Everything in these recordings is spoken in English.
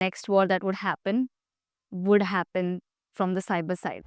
next war that would happen from the cyber side.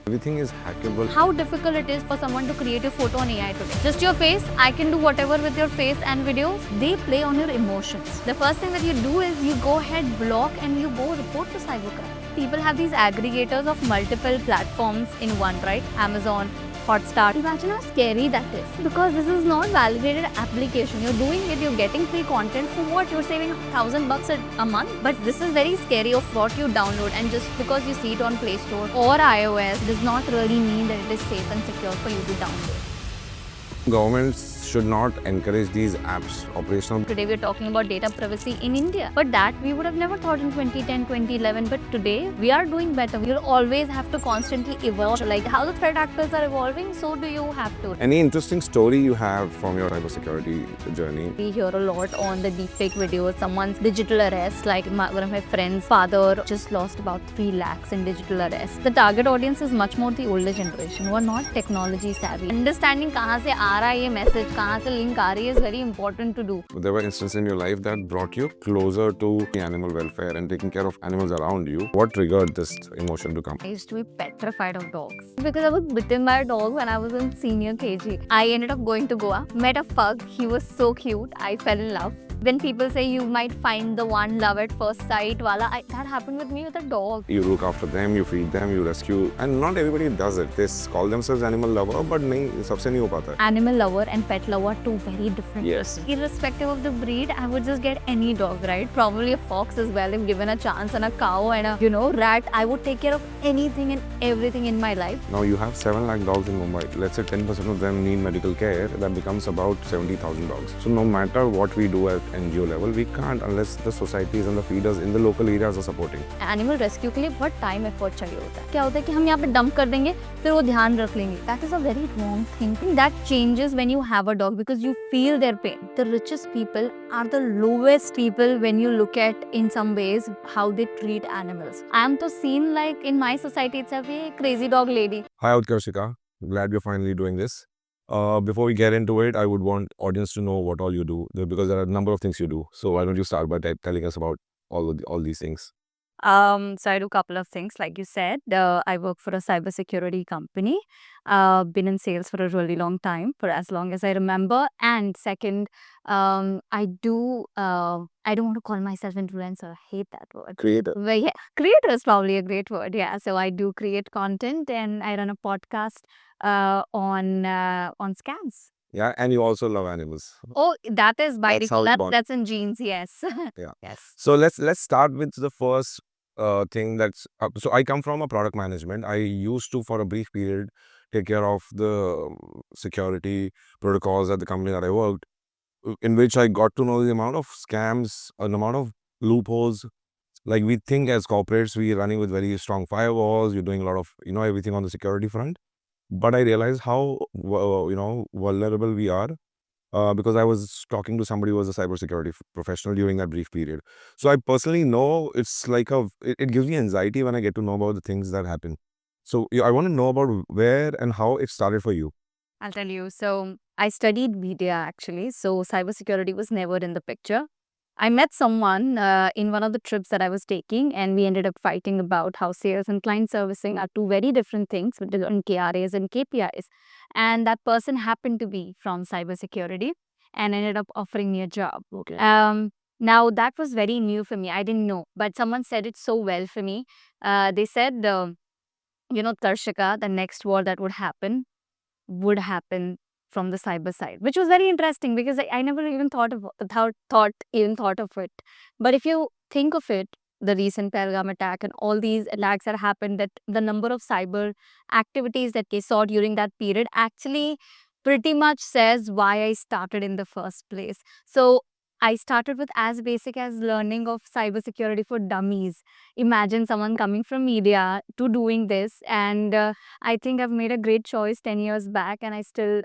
Everything is hackable. How difficult it is for someone to create a photo on AI today. Just your face, I can do whatever with your face and videos. They play on your emotions. The first thing that you do is you go ahead, block, and you go report to cybercrime. People have these aggregators of multiple platforms in one, right? Amazon, Hotstar. Imagine how scary that is, because this is not validated application. You're doing it, you're getting free content for what? You're saving $1,000 a month. But this is very scary of what you download, and just because you see it on Play Store or iOS does not really mean that it is safe and secure for you to download. Governments should not encourage these apps operational. Today we're talking about data privacy in India, but that we would have never thought in 2010, 2011. But today we are doing better. You'll always have to constantly evolve. Like how the threat actors are evolving, so do you have to. Any interesting story you have from your cybersecurity journey? We hear a lot on the deepfake videos, someone's digital arrest, like one of my friends' father just lost about 3 lakhs in digital arrest. The target audience is much more the older generation who are not technology savvy. Understanding kahan se aa raha hai ye message, kahan se link aa rahi hai is very important to do. There were instances in your life that brought you closer to animal welfare and taking care of animals around you. What triggered this emotion to come? I used to be petrified of dogs because I was bitten by a dog when I was in senior KG. I ended up going to Goa, met a pug. He was so cute. I fell in love. When people say you might find the one love at first sight, that happened with me with a dog. You look after them, you feed them, you rescue, and not everybody does it. They call themselves animal lover, but nahi, sabse nahi ho pata hai. Animal lover and pet lover are two very different. Yes. Irrespective of the breed, I would just get any dog, right? Probably a fox as well if given a chance, and a cow and a rat. I would take care of anything and everything in my life. Now you have 7 lakh dogs in Mumbai. Let's say 10% of them need medical care. That becomes about 70,000 dogs. So no matter what we do at NGO level, we can't unless the societies and the feeders in the local areas are supporting. Animal rescue के लिए बहुत time effort चाहिए होता है. क्या होता है कि हम यहाँ पे डंप कर देंगे, फिर वो ध्यान रख लेंगे. That is a very wrong thing. That changes when you have a dog because you feel their pain. The richest people are the lowest people when you look at, in some ways, how they treat animals. I am to seen like in my society itself, a crazy dog lady. Hi Utkarshika, glad you're finally doing this. Before we get into it, I would want audience to know what all you do, because there are a number of things you do. So why don't you start by telling us about all these things? So I do a couple of things, like you said. I work for a cybersecurity company. Been in sales for a really long time, for as long as I remember. And second, I do. I don't want to call myself influencer. I hate that word. Creator. But yeah, creator is probably a great word. Yeah. So I do create content, and I run a podcast on scams. Yeah, and you also love animals. Oh, that is by That's how default. it's born. That's in genes. Yes. Yeah. Yes. So let's start with the first thing. So I come from a product management. I used to, for a brief period, take care of the security protocols at the company that I worked, in which I got to know the amount of scams, an amount of loopholes. Like, we think as corporates, we're running with very strong firewalls, you're doing a lot of, everything on the security front. But I realized how, vulnerable we are, because I was talking to somebody who was a cybersecurity professional during that brief period. So I personally know it's like it gives me anxiety when I get to know about the things that happen. So I want to know about where and how it started for you. I'll tell you. So I studied media actually. So cybersecurity was never in the picture. I met someone in one of the trips that I was taking, and we ended up fighting about how sales and client servicing are two very different things with different KRAs and KPIs. And that person happened to be from cybersecurity and ended up offering me a job. Okay. Now that was very new for me. I didn't know, but someone said it so well for me. They said, Tarshika, the next war that would happen from the cyber side, which was very interesting because I never even thought of it. But if you think of it, the recent Pahalgam attack and all these attacks that happened, that the number of cyber activities that they saw during that period actually pretty much says why I started in the first place. So I started with as basic as learning of cybersecurity for dummies. Imagine someone coming from media to doing this, and I think I've made a great choice 10 years back, and I still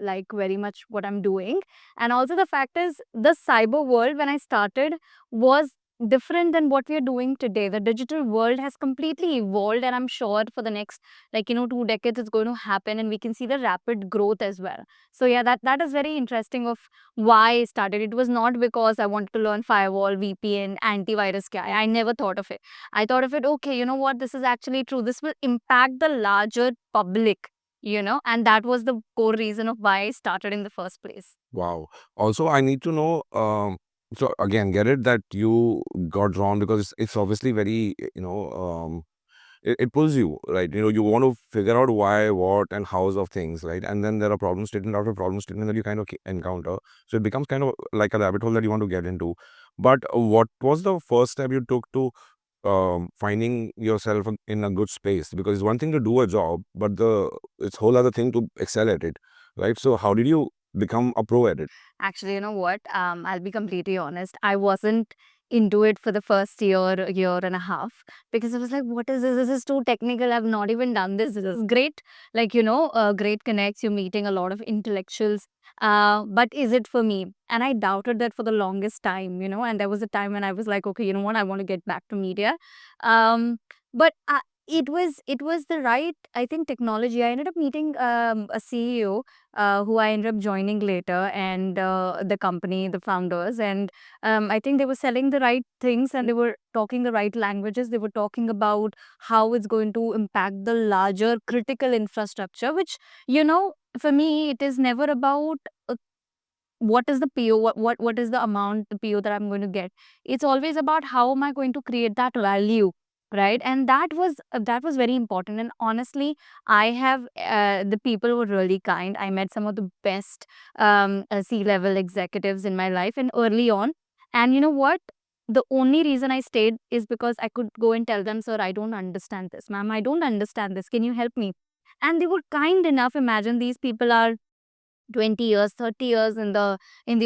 like very much what I'm doing. And also, the fact is, the cyber world when I started was different than what we are doing today. The digital world has completely evolved, and I'm sure for the next, like, 2 decades, it's going to happen, and we can see the rapid growth as well. So, yeah, that is very interesting of why I started. It was not because I wanted to learn firewall, VPN, antivirus. Kya hai. I never thought of it. I thought of it, okay, you know what, this is actually true. This will impact the larger public, and that was the core reason of why I started in the first place. Wow. Also, I need to know. So again, get it that you got drawn because it's obviously very, it pulls you, right? You want to figure out why, what, and hows of things, right? And then there are problem statement after problem statement that you kind of encounter. So it becomes kind of like a rabbit hole that you want to get into. But what was the first step you took to finding yourself in a good space? Because it's one thing to do a job, but it's whole other thing to excel at it, right? So how did you become a pro at it? Actually, you know what? I'll be completely honest. I wasn't into it for the first year and a half, because I was like, what is this? This is too technical. I've not even done this. This is great. Like, great connects. You're meeting a lot of intellectuals. But is it for me? And I doubted that for the longest time, and there was a time when I was like, okay, you know what? I want to get back to media. But it was the right, I think, technology. I ended up meeting a CEO who I ended up joining later, and the company, the founders. And I think they were selling the right things, and they were talking the right languages. They were talking about how it's going to impact the larger critical infrastructure, which, for me, it is never about what is the PO, what is the amount, the PO that I'm going to get. It's always about how am I going to create that value, right? And that was very important. And honestly, I have the people were really kind. I met some of the best C-level executives in my life, and early on. And you know what? The only reason I stayed is because I could go and tell them, sir, I don't understand this. Ma'am, I don't understand this. Can you help me? And they were kind enough. Imagine these people are 20 years, 30 years in the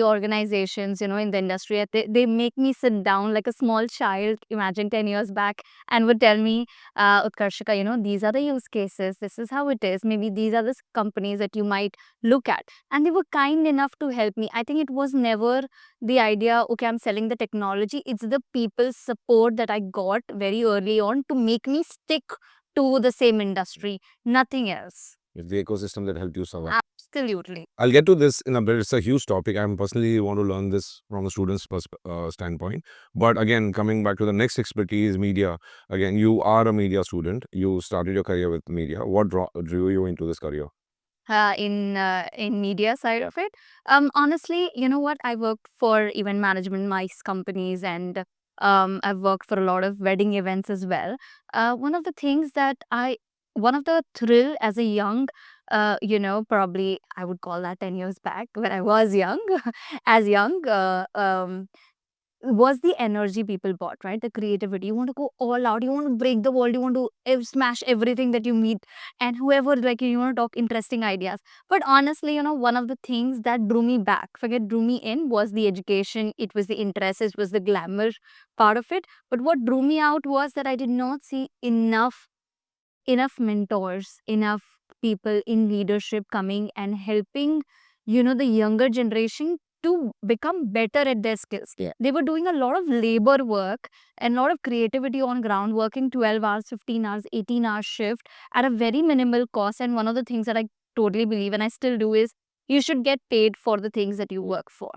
organizations, in the industry. They make me sit down like a small child, imagine 10 years back, and would tell me, Utkarshika, these are the use cases, this is how it is, maybe these are the companies that you might look at. And they were kind enough to help me. I think it was never the idea, okay, I'm selling the technology. It's the people's support that I got very early on to make me stick to the same industry, nothing else. It's the ecosystem that helped you survive. Absolutely. I'll get to this in a bit. It's a huge topic. I personally want to learn this from a student's standpoint. But again, coming back to the next expertise, media. Again, you are a media student. You started your career with media. What drew you into this career? In media side of it. Honestly, you know what? I worked for event management, MICE companies, and I've worked for a lot of wedding events as well. One of the thrill as a young, probably I would call that 10 years back when I was young, as young, was the energy people bought, right? The creativity. You want to go all out. You want to break the world. You want to smash everything that you meet, and whoever, like, you want to talk interesting ideas. But honestly, one of the things that drew me back, forget drew me in, was the education. It was the interest. It was the glamour part of it. But what drew me out was that I did not see enough mentors, enough people in leadership coming and helping, the younger generation to become better at their skills. Yeah. They were doing a lot of labor work and a lot of creativity on ground, working 12 hours, 15 hours, 18-hour shift at a very minimal cost. And one of the things that I totally believe, and I still do, is you should get paid for the things that you work for.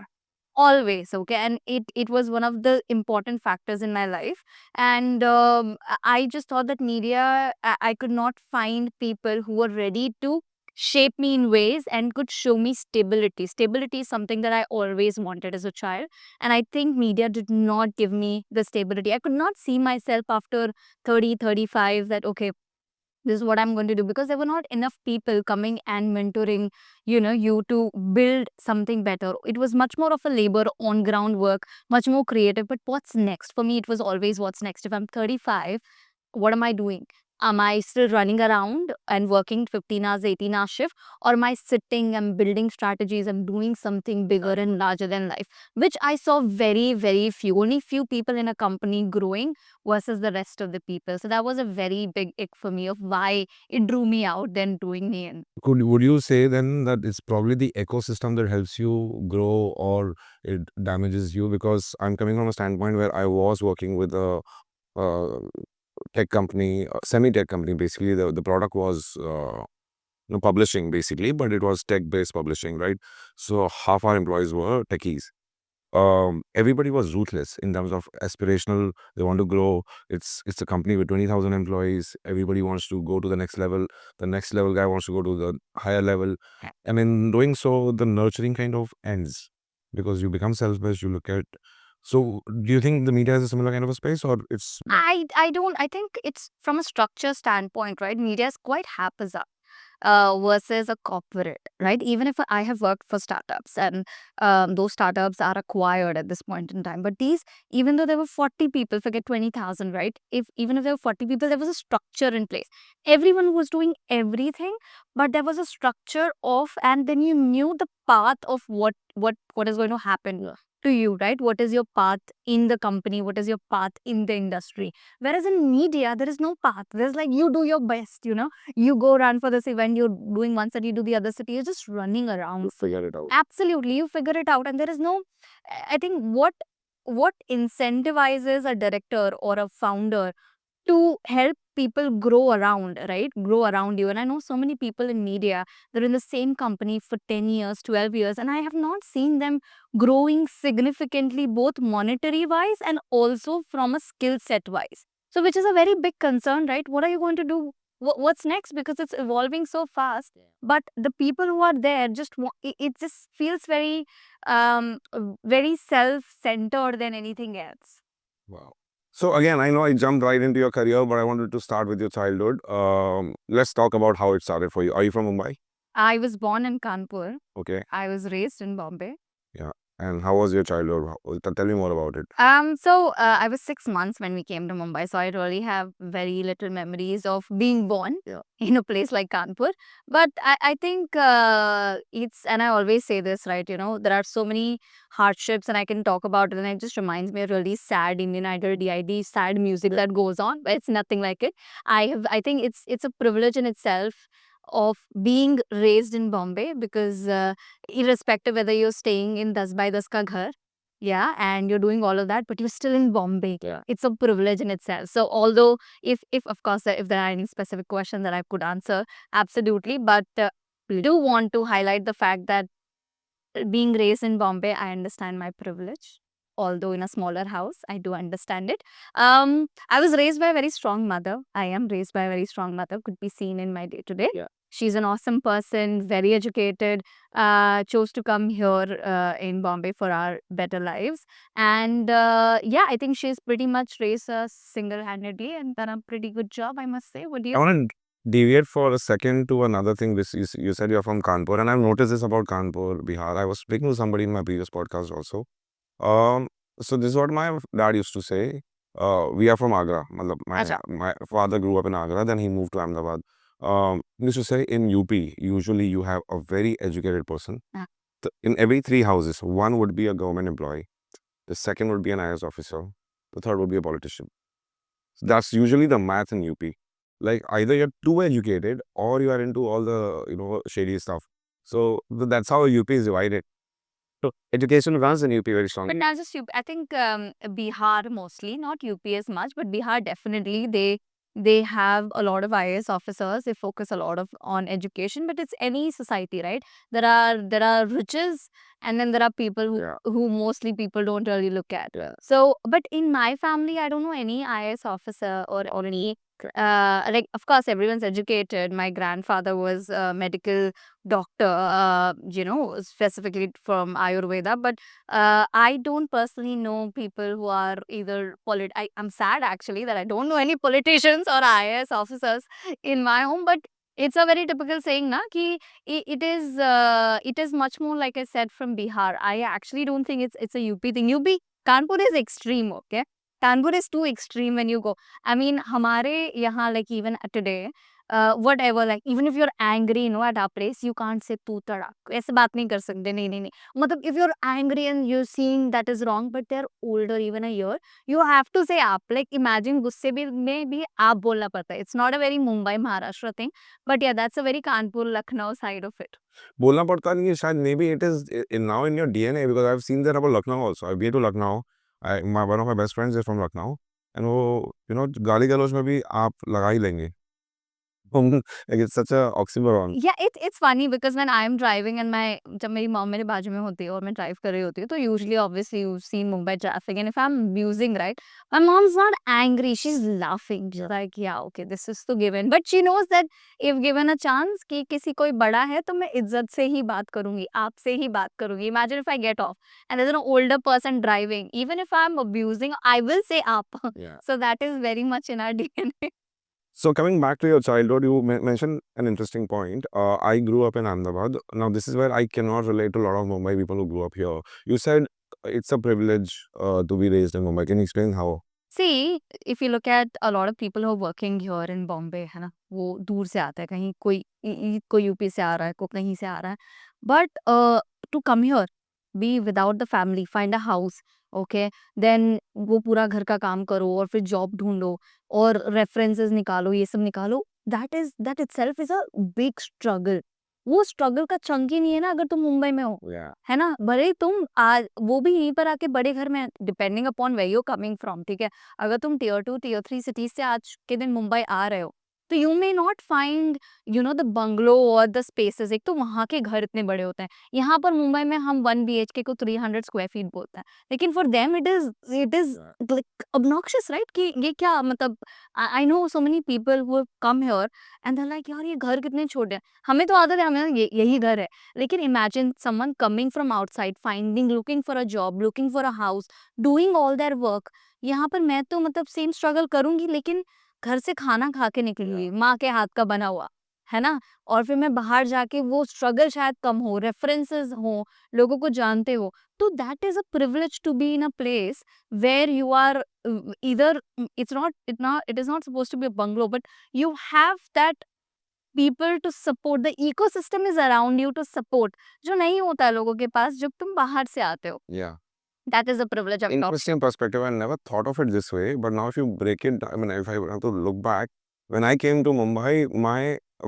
Always, okay? And it was one of the important factors in my life. And I just thought that media, I could not find people who were ready to shape me in ways and could show me stability. Stability is something that I always wanted as a child. And I think media did not give me the stability. I could not see myself after 30, 35 that, okay, this is what I'm going to do, because there were not enough people coming and mentoring, you to build something better. It was much more of a labor on ground work, much more creative. But what's next? For me, it was always what's next. If I'm 35, what am I doing? Am I still running around and working 15 hours, 18 hour shift? Or am I sitting and building strategies and doing something bigger and larger than life? Which I saw very, very few, only few people in a company growing versus the rest of the people. So that was a very big ick for me of why it drew me out than drawing me in. Would you say then that it's probably the ecosystem that helps you grow or it damages you? Because I'm coming from a standpoint where I was working with a tech company, semi-tech company. Basically, the product was publishing basically, but it was tech-based publishing, right? So half our employees were techies. Everybody was ruthless in terms of aspirational. They want to grow. It's a company with 20,000 employees. Everybody wants to go to the next level. The next level guy wants to go to the higher level, and in doing so, the nurturing kind of ends because you become selfish. You look at. So, do you think the media has a similar kind of a space, or it's I think it's from a structure standpoint, right? Media is quite haphazard versus a corporate, right? Even if I have worked for startups and those startups are acquired at this point in time, but these, even though there were 40 people, forget 20,000, right? Even if there were 40 people, there was a structure in place. Everyone was doing everything, but there was a structure of, and then you knew the path of what is going to happen to you, right? What is your path in the company? What is your path in the industry? Whereas in media, there is no path. There's like you do your best, you go run for this event, you're doing one city, you do the other city, you're just running around. figure it out? Absolutely, you figure it out, and there is no. I think what incentivizes a director or a founder to help people grow around, right? Grow around you. And I know so many people in media, they're in the same company for 10 years, 12 years, and I have not seen them growing significantly, both monetary wise and also from a skill set wise. So, which is a very big concern, right? What are you going to do? What's next? Because it's evolving so fast. But the people who are there just it just feels very self-centered than anything else. Wow. So again, I know I jumped right into your career, but I wanted to start with your childhood. Let's talk about how it started for you. Are you from Mumbai? I was born in Kanpur. Okay. I was raised in Bombay. Yeah. And how was your childhood? Tell me more about it. So I was 6 months when we came to Mumbai, so I really have very little memories of being born in a place like Kanpur. But I think and I always say this, right? There are so many hardships, and I can talk about it, and it just reminds me of really sad Indian Idol DID, sad music that goes on, but it's nothing like it. I think it's a privilege in itself of being raised in Bombay because irrespective whether you're staying in Das by Das Ka Ghar, yeah, and you're doing all of that, but you're still in Bombay. Yeah. It's a privilege in itself. So although if of course if there are any specific question that I could answer, absolutely, but we do want to highlight the fact that being raised in Bombay, I understand my privilege. Although in a smaller house, I do understand it. I was raised by a very strong mother. I am raised by a very strong mother. Could be seen in my day to day. She's an awesome person, very educated, chose to come here in Bombay for our better lives. And yeah, I think she's pretty much raised us single handedly and done a pretty good job, I must say. What do I you? want to deviate for a second to another thing. This you said you're from Kanpur, and I've noticed this about Kanpur, Bihar. I was speaking to somebody in my previous podcast also. So this is what my dad used to say. We are from Agra. Matlab, Acha. my father grew up in Agra, then he moved to Ahmedabad. He used to say in UP, usually you have a very educated person. Ah. In every three houses, one would be a government employee. The second would be an IAS officer. The third would be a politician. So that's usually the math in UP. Like either you're too educated or you are into all the shady stuff. So that's how UP is divided. So education runs in UP very But strongly. not just UP. I think Bihar mostly, not UP as much, but Bihar definitely they have a lot of IAS officers. They focus a lot of on education, but it's any society, right? There are riches, and then there are people who mostly people don't really look at. So, but in my family, I don't know any IAS officer or any. Like of course everyone's educated. My grandfather was a medical doctor, specifically from Ayurveda, but I don't personally know people who are either I'm sad actually that I don't know any politicians or IAS officers in my home, but it's a very typical saying, na, ki it is much more like I said from Bihar. I actually don't think it's a UP thing. UP Kanpur is extreme, okay. Kanpur is too extreme when you go. I mean, हमारे यहाँ like even today, whatever, like even if you're angry, at our place, you can't say तू तड़ाक. ऐसे बात नहीं कर सकते. नहीं नहीं नहीं. मतलब if you're angry and you're seeing that is wrong, but they're older even a year, you have to say आप. Like imagine गुस्से में भी आप बोलना पड़ता है. It's not a very Mumbai Maharashtra thing, but yeah, that's a very Kanpur Lucknow side of it. बोलना पड़ता नहीं है शायद. Maybe it is now in your DNA, because I've seen that about Lucknow also. I've been to Lucknow. One of my best friends is from Lucknow, and वो गाली गलौज में भी आप लगा ही लेंगे. Like it's such a oxymoron. Yeah, it's funny because when I'm driving and जब मेरी mom मेरे बाजू में होती है और मैं drive कर रही होती हूँ, तो usually obviously you've seen Mumbai traffic, and if I'm abusing, right, my mom's not angry, she's laughing. She's like, yeah, okay, this is तो given, but she knows that if given a chance कि किसी कोई बड़ा है तो मैं इज्जत से ही बात करूंगी, आपसे ही बात करूंगी. Imagine if I get off and there's an older person driving, even if I'm abusing, I will say आप. Yeah. So that is very much in our DNA. So coming back to your childhood, you mentioned an interesting point. I grew up in Ahmedabad. Now this is where I cannot relate to a lot of Mumbai people who grew up here. You said it's a privilege to be raised in Mumbai. Can you explain how? See, if you look at a lot of people who are working here in Bombay, है ना, वो दूर से आता है, कहीं कोई UP से आ रहा है, कोई कहीं से आ रहा है. But to come here, be without the family, find a house, okay, then वो पूरा घर का काम करो और फिर जॉब ढूंढो और रेफरेंसेस निकालो, ये सब निकालो. That itself is a big struggle. वो स्ट्रगल का चंक ही नहीं है ना अगर तुम मुंबई में हो. Yeah. है ना, भले ही तुम आज वो भी यहीं पर आके बड़े घर में, depending upon where you coming from, ठीक है. अगर तुम टियर 2 टियर 3 सिटीज से आज के दिन मुंबई आ रहे हो, तो you may not find the bungalow और द स्पेसेस. एक तो वहाँ के घर इतने बड़े होते हैं. यहाँ पर मुंबई में हम 1 BHK को 300 स्क्वायर फीट बोलते हैं, लेकिन for them it is like obnoxious, right, कि ये क्या मतलब. I know so many people who come here and they are like, यार ये घर कितने छोटे हैं. हमें तो आदत है, हमें यही घर है. लेकिन imagine someone coming from outside, finding, looking for a job, looking for a house, doing all their work. यहाँ पर मैं तो मतलब सेम स्ट्रगल करूंगी, लेकिन घर से खाना खा के निकली हुई, माँ के हाथ का बना हुआ, है ना. और फिर मैं बाहर जाके वो स्ट्रगल शायद कम हो, रेफरेंसेस हो, लोगों को जानते हो. तो that is a privilege to be in a place where you are इधर. It is not suppose to be a bungalow, but you have that people to support, the ecosystem is around you to support, जो नहीं होता है लोगों के पास जब तुम बाहर से आते हो. Yeah. That is a privilege I'm talking. Interesting perspective. I never thought of it this way, but now if you break it, I mean, if I have to look back, when I came to Mumbai,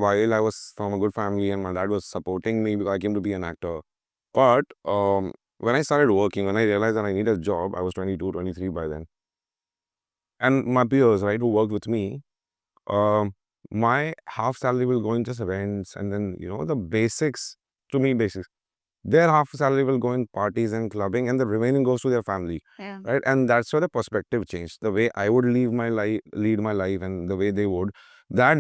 while I was from a good family and my dad was supporting me because I came to be an actor. But when I started working, when I realized that I needed a job, I was 22, 23 by then. And my peers, right, who worked with me, my half salary will go in just rents, and then, the basics, to me, basics. Their half salary will go in parties and clubbing, and the remaining goes to their family. Yeah. Right? And that's where the perspective changed. The way I would lead my life, and the way they would, that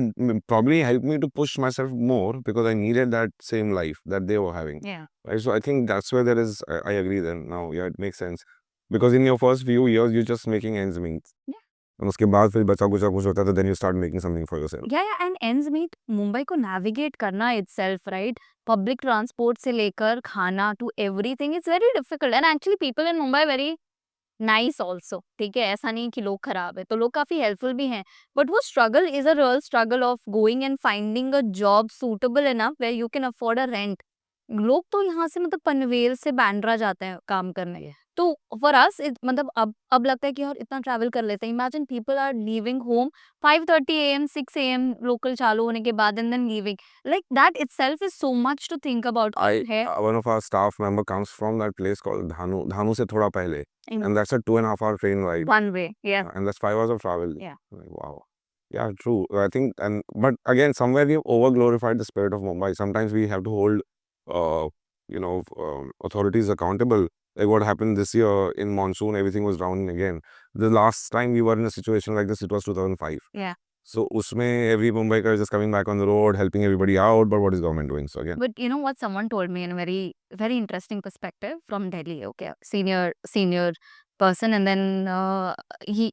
probably helped me to push myself more, because I needed that same life that they were having. Yeah. Right? So I think that's where there is, I agree then now. Yeah, it makes sense. Because in your first few years, you're just making ends meet. Yeah. And उसके बाद फिर बचा कुछ होता है, तो then you start making something for yourself. Yeah, and ends meet, Mumbai को navigate करना itself, right? Public transport से लेकर खाना to everything, it's very difficult. And actually people in Mumbai very nice also, ठीक है. ऐसा नहीं कि लोग खराब है, तो लोग काफी helpful भी हैं. But वो struggle is a real struggle of going and finding a job suitable enough where you can afford a rent. लोग तो यहाँ से मतलब पनवेल से बांद्रा जाते हैं काम करने. तो फॉर अस मतलब अब लगता है कि यार इतना ट्रैवल कर लेते हैं. Imagine people are leaving home 5:30 AM 6 AM local चालू होने के बाद and then leaving. Like that itself is so much to think about. है One of our staff member comes from that place called Dhanu. Dhanu से थोड़ा पहले. And that's a 2.5 hour train ride. one way. Yeah. And that's 5 hours of travel. Yeah. Like, wow. Yeah, true. I think, but again, somewhere we have over glorified the spirit of Mumbai. Sometimes we have to hold, authorities accountable. Like what happened this year in monsoon, everything was drowning again. The last time we were in a situation like this, it was 2005. Yeah. So usme every Mumbaiker is just coming back on the road, helping everybody out. But what is government doing? So again, But you know what someone told me in a very, very interesting perspective from Delhi. Okay, senior person, and then he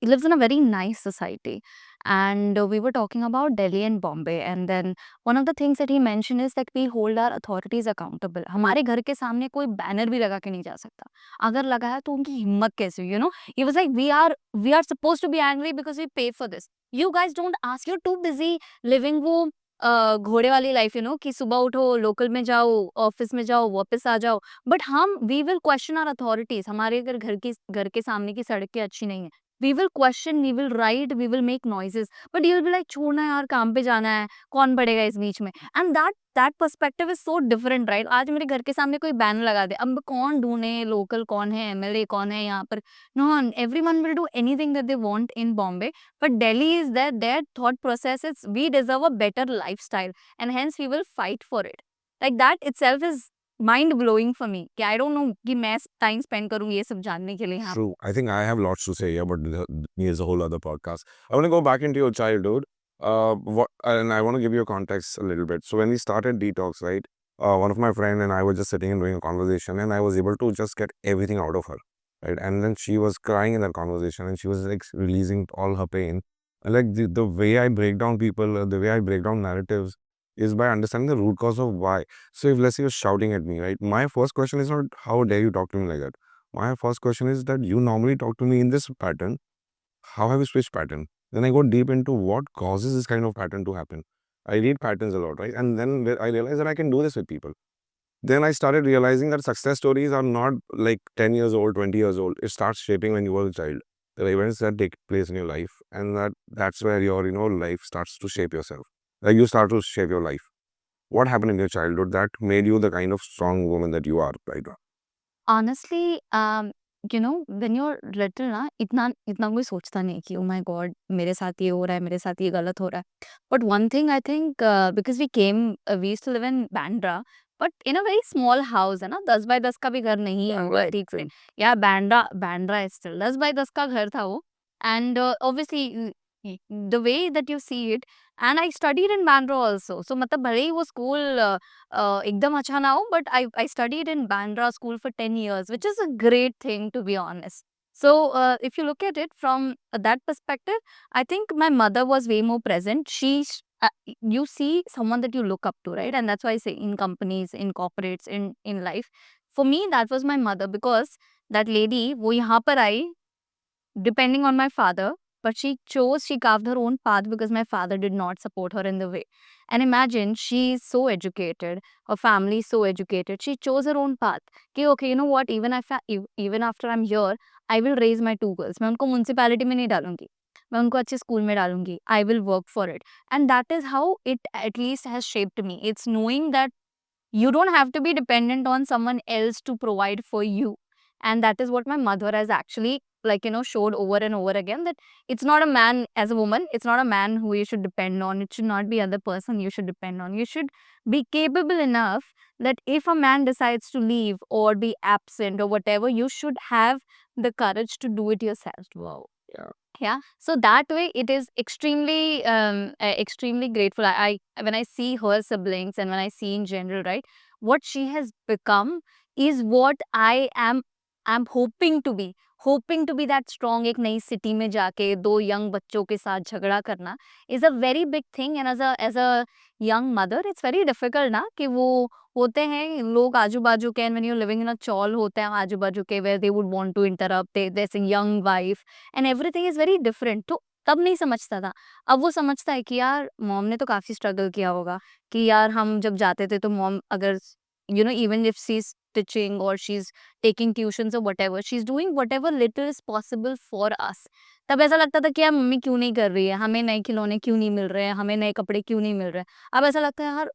lives in a very nice society. And we were talking about Delhi and Bombay. And then one of the things that he mentioned is that we hold our authorities accountable. हमारे घर के सामने कोई banner भी लगा के नहीं जा सकता. अगर लगा है तो उनकी हिम्मत कैसे हुई, you know? He was like, we are supposed to be angry because we pay for this. You guys don't ask. You're too busy living वो घोड़े वाली लाइफ, यू नो, कि सुबह उठो, लोकल में जाओ, ऑफिस में जाओ, वापस आ जाओ. बट हम we will question our authorities. हमारे अगर घर के सामने की सड़कें अच्छी नहीं है, we will question, we will right, we will make noises. But you will be like, छोड़ना यार, काम पे जाना है, कौन पड़ेगा इस बीच में. And that perspective is so different, right? आज मेरे घर के सामने कोई बैनर लगा दे, अब कौन ढूंढे लोकल कौन है, एमएलए कौन है यहाँ पर. No, everyone will do anything that they want in Bombay. But Delhi is that their thought process is we deserve a better lifestyle and hence we will fight for it. Like that itself is mind blowing for me. कि I don't know कि मैं time spend करूँ ये सब जानने के लिए यहाँ. True. I think I have lots to say here, but here's a whole other podcast. I want to go back into your childhood. And I want to give you a context a little bit. So when we started Detox, right? One of my friend and I were just sitting and doing a conversation, and I was able to just get everything out of her, right? And then she was crying in that conversation, and she was like releasing all her pain. And like the way I break down people, the way I break down narratives, is by understanding the root cause of why. So if let's say you're shouting at me, right? My first question is not how dare you talk to me like that. My first question is that you normally talk to me in this pattern. How have you switched pattern? Then I go deep into what causes this kind of pattern to happen. I read patterns a lot, right? And then I realize that I can do this with people. Then I started realizing that success stories are not like 10 years old, 20 years old. It starts shaping when you were a child. The events that take place in your life, and that's where your life starts to shape yourself. Like you start to shape your life. What happened in your childhood that made you the kind of strong woman that you are right now? Honestly, when you're little ना, इतना इतना कोई सोचता नहीं कि oh my God, मेरे साथ ये हो रहा है, मेरे साथ ये गलत हो रहा है. But one thing I think, because we used to live in Bandra, but in a very small house है ना, 10 by 10 का भी घर नहीं है वो, ठीक से. Yeah, Bandra is still 10 by 10 का घर था वो. And obviously the way that you see it, and I studied in Bandra also. So मतलब भले ही वो school एकदम अच्छा ना हो, but I studied in Bandra school for 10 years, which is a great thing, to be honest. So if you look at it from that perspective, I think my mother was way more present. You see someone that you look up to, right? And that's why I say in companies, in corporates, in life. For me, that was my mother, because that lady, वो यहाँ पर आई depending on my father, but she carved her own path because my father did not support her in the way. And imagine, she's so educated, her family is so educated, she chose her own path. कि okay, you know what, even after I'm here, I will raise my two girls. मैं उनको municipality में नहीं डालूंगी, मैं उनको अच्छे school में डालूंगी. I will work for it. And that is how it at least has shaped me. It's knowing that you don't have to be dependent on someone else to provide for you. And that is what my mother has actually, showed over and over again, that it's not a man, as a woman, it's not a man who you should depend on. It should not be other person you should depend on. You should be capable enough that if a man decides to leave or be absent or whatever, you should have the courage to do it yourself. Wow. Yeah, so that way it is extremely grateful. I when I see her siblings and when I see in general, right, what she has become is what I'm hoping to be that strong. एक नई city में जाके दो young बच्चों के साथ झगड़ा करना is a very big thing, and as a young mother it's very difficult ना, कि वो होते हैं लोग आजू बाजू के, and when you're living in a chawl होते हैं आजू बाजू के, where they would want to interrupt, there's a young wife and everything is very different. तो तब नहीं समझता था. अब वो समझता है कि यार मॉम ने तो काफ़ी स्ट्रगल किया होगा, कि यार हम जब जाते थे तो मॉम अगर even if she's teaching or she's taking tuitions or whatever, she's doing whatever little is possible for us. तब ऐसा लगता था कि यार मम्मी क्यों नहीं कर रही है, हमें नए खिलौने क्यों नहीं मिल रहे हैं, हमें नए कपड़े क्यों नहीं मिल रहे हैं. अब ऐसा लगता है यार,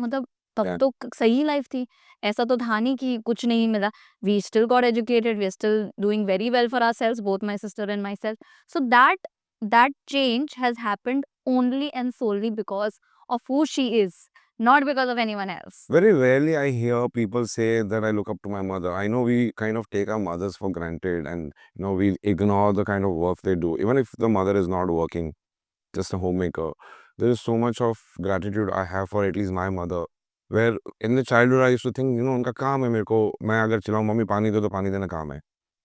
मतलब तब Yeah. तो सही लाइफ थी. ऐसा तो था नहीं कि कुछ नहीं मिला. We still got educated, we are still doing very well for ourselves, both my sister and myself. So that change has happened only and solely because of who she is, not because of anyone else. Very rarely I hear people say that I look up to my mother. I know we kind of take our mothers for granted, and we ignore the kind of work they do. Even if the mother is not working, just a homemaker, there is so much of gratitude I have for at least my mother. Where in the childhood I used to think, उनका काम है, मेरे को मैं अगर चिल्लाऊं mummy पानी दो तो पानी देना काम है.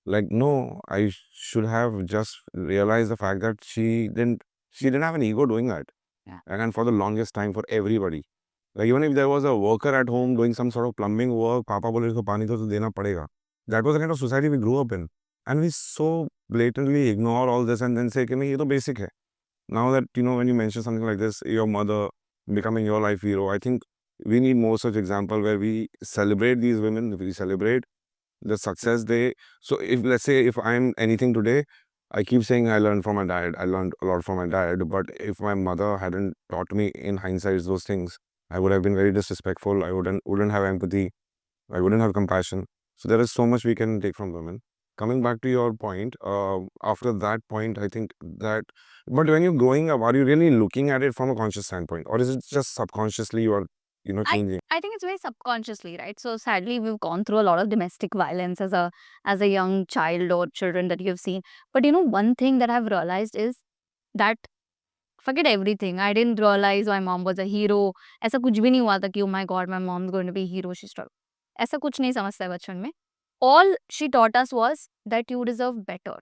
Like, no, I should have just realized the fact that she didn't have an ego doing that. Yeah. And for the longest time for everybody. Like even if there was a worker at home doing some sort of plumbing work, Papa bole isko pani to dena padega. That was the kind of society we grew up in. And we so blatantly ignore all this and then say, "Ki nahi, ye to basic hai." Now that, when you mention something like this, your mother becoming your life hero, I think we need more such example where we celebrate these women, we celebrate the success they. So if let's say if I'm anything today, I keep saying I learned from my dad. I learned a lot from my dad. But if my mother hadn't taught me in hindsight those things, I would have been very disrespectful. I wouldn't have empathy. I wouldn't have compassion. So there is so much we can take from women. Coming back to your point, after that point, I think that. But when you're growing up, are you really looking at it from a conscious standpoint, or is it just subconsciously you are, changing? I think it's very subconsciously, right? So sadly, we've gone through a lot of domestic violence as a young child or children that you've seen. But one thing that I've realized is that forget everything. I didn't realize my mom was a hero. ऐसा कुछ भी नहीं हुआ था कि oh my god, my mom's going to be a hero. She's struggle. ऐसा कुछ नहीं समझता है बचपन में. All she taught us was that you deserve better.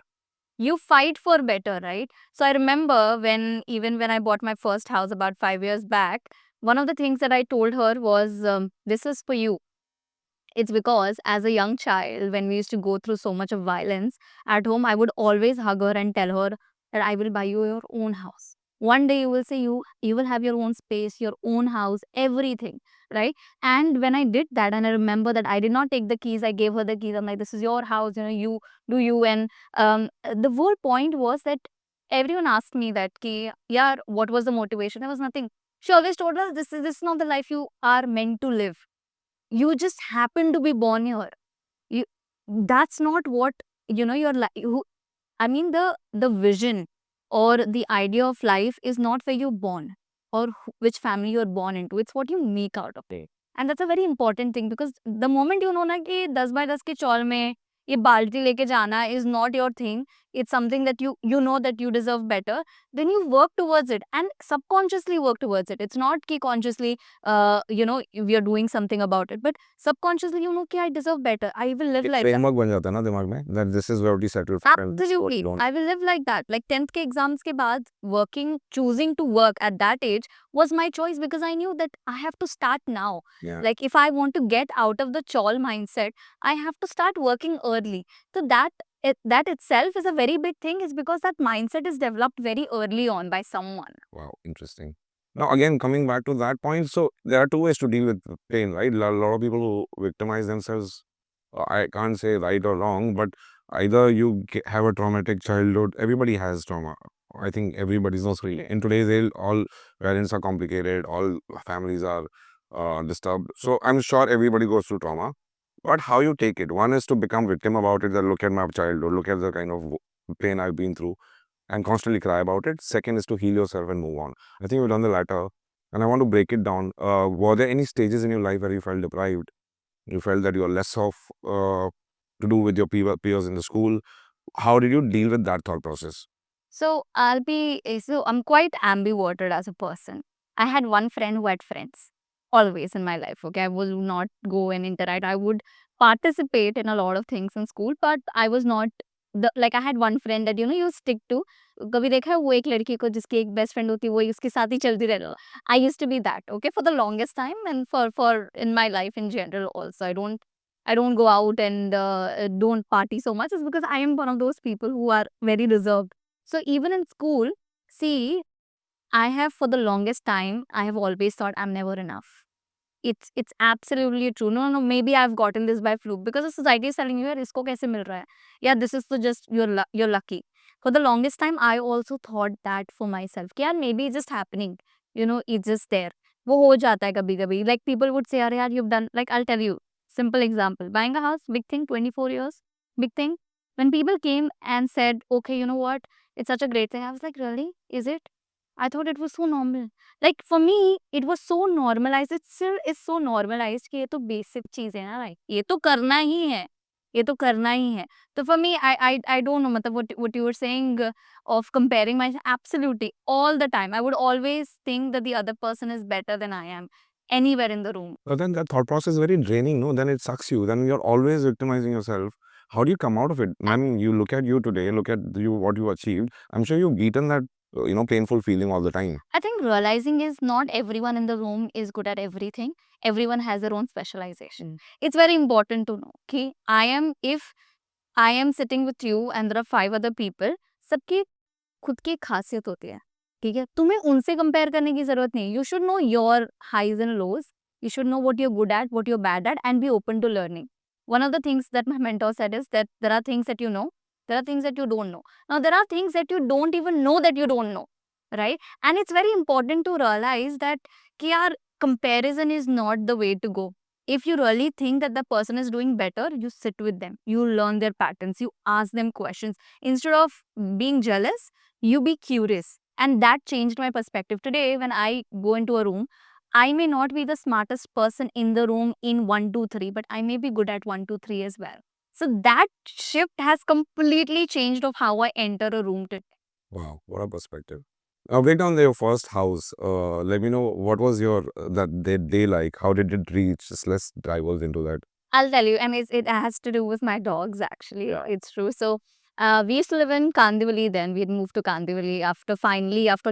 You fight for better, right? So I remember even when I bought my first house about 5 years back, one of the things that I told her was, this is for you. It's because as a young child, when we used to go through so much of violence at home, I would always hug her and tell her that I will buy you your own house. One day you will say you will have your own space, your own house, everything, right? And when I did that, and I remember that I did not take the keys, I gave her the keys. I'm like, this is your house, you do you. And the whole point was that everyone asked me that, ki, yeah, what was the motivation? There was nothing. She always told us this is not the life you are meant to live. You just happen to be born here. You That's not what your life. I mean, the vision or the idea of life is not where you're born or which family you're born into. It's what you make out of it. And that's a very important thing, because the moment you know na कि 10 by 10 के चौल में ये बाल्टी लेके जाना is not your thing. It's something that you know that you deserve better. Then you work towards it and subconsciously work towards it. It's not कि consciously we are doing something about it, but subconsciously you know कि I deserve better. I will live एक like that. framework बन जाता है ना दिमाग में that this is what you settle for and what Absolutely. you don't. I will live like that. Like 10th के exams के बाद choosing to work at that age was my choice, because I knew that I have to start now. Yeah. Like if I want to get out of the chawl mindset, I have to start working early. So that itself is a very big thing, is because that mindset is developed very early on by someone. Wow, interesting. Now, again, coming back to that point, so there are two ways to deal with pain, right? A lot of people who victimize themselves, I can't say right or wrong, but either you have a traumatic childhood. Everybody has trauma. I think everybody's not really. In today's age, all parents are complicated, all families are disturbed. So I'm sure everybody goes through trauma. But how you take it? One is to become victim about it, that look at my childhood, look at the kind of pain I've been through, and constantly cry about it. Second is to heal yourself and move on. I think we've done the latter, and I want to break it down. Were there any stages in your life where you felt deprived? You felt that you are less off to do with your peers in the school. How did you deal with that thought process? So I'm quite ambiverted as a person. I had one friend who had friends always in my life. Okay, I would not go and interact. I would participate in a lot of things in school, but I was not like, I had one friend that you stick to. कभी देखा है वो एक लड़की को जिसकी एक best friend होती है, वो उसके साथ ही चलती रहती. I used to be that, okay, for the longest time, and for in my life in general also. I don't go out and don't party so much, is because I am one of those people who are very reserved. So even in school, see, I have for the longest time, I have always thought I'm never enough. It's absolutely true. No, no, maybe I've gotten this by fluke, because the society is telling you, यार इसको कैसे मिल रहा है? Yeah, this is तो just you're lucky. For the longest time, I also thought that for myself. कि यार maybe it's just happening. It's just there. वो हो जाता है कभी-कभी. Like people would say, अरे यार you've done, like I'll tell you, simple example. Buying a house, big thing, 24 years, big thing. When people came and said, okay, you know what? It's such a great thing. I was like, really? Is it? I thought it was so normal. Like for me, it was so normalized. It still is so normalized कि ये तो basic चीज़ है ना, like ये तो करना ही है. ये तो करना ही है. So for me, I don't know, मतलब what you were saying of comparing myself, absolutely all the time. I would always think that the other person is better than I am anywhere in the room. But then that thought process is very draining, no? Then it sucks you. Then you're always victimizing yourself. How do you come out of it? I mean, you look at you today, look at you what you achieved. I'm sure you've beaten that painful feeling all the time. I think realizing is not everyone in the room is good at everything. Everyone has their own specialization. It's very important to know. Okay, if I am sitting with you and there are 5 other people, सबकी खुद की एक खासियत होती है, ठीक है? तुम्हें उनसे कंपेयर करने की जरूरत नहीं. You should know your highs and lows. You should know what you're good at, what you're bad at, and be open to learning. One of the things that my mentor said is that there are things that you know, there are things that you don't know. Now there are things that you don't even know that you don't know, right? And it's very important to realize that कि यार comparison is not the way to go. If you really think that the person is doing better, you sit with them, you learn their patterns, you ask them questions. Instead of being jealous, you be curious. And that changed my perspective. Today, when I go into a room, I may not be the smartest person in the room in 1, 2, 3, but I may be good at 1, 2, 3 as well. So that shift has completely changed of how I enter a room today. Wow, what a perspective. Break down your first house. Let me know what was your that day like. How did it reach? Just let's dive into that. I'll tell you, and it has to do with my dogs actually. Yeah. It's true. So we used to live in Kandivali then. We had moved to Kandivali after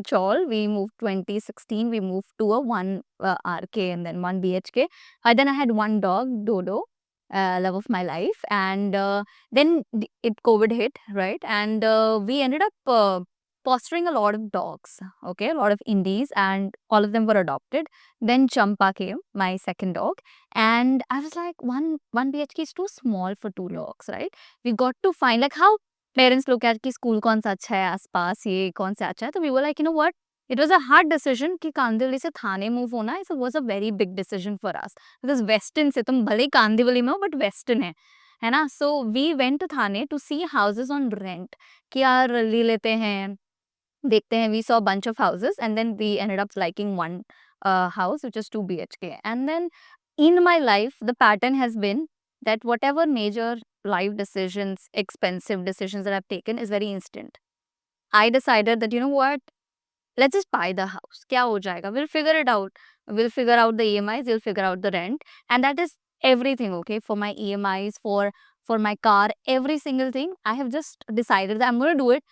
Chaul, we moved 2016. We moved to a 1 RK and then 1 BHK. Then I had one dog, Dodo, love of my life. And then COVID hit, right? And we ended up fostering a lot of dogs, okay, a lot of indies, and all of them were adopted. Then Champa came, my second dog. And I was like, one BHK is too small for 2 dogs, right? We got to find like how parents look at कि school कौन सा अच्छा है आसपास, ये कौन सा अच्छा है. तो we were like, you know what? It was a hard decision कि कांदिवली से थाने move होना. It was a very big decision for us because western से तुम भले ही कांदिवली में हो but western है ना? So we went to Thane to see houses on rent कि यार ले लेते हैं, देखते हैं. We saw a bunch of houses and then we ended up liking one house which is 2 BHK. And then in my life, the pattern has been that whatever major life decisions, expensive decisions that I've taken is very instant. I decided that, you know what, let's just buy the house. Kya ho jayega? We'll figure it out. We'll figure out the EMIs, we'll figure out the rent. And that is everything, okay? For my EMIs, for my car, every single thing, I have just decided that I'm going to do it.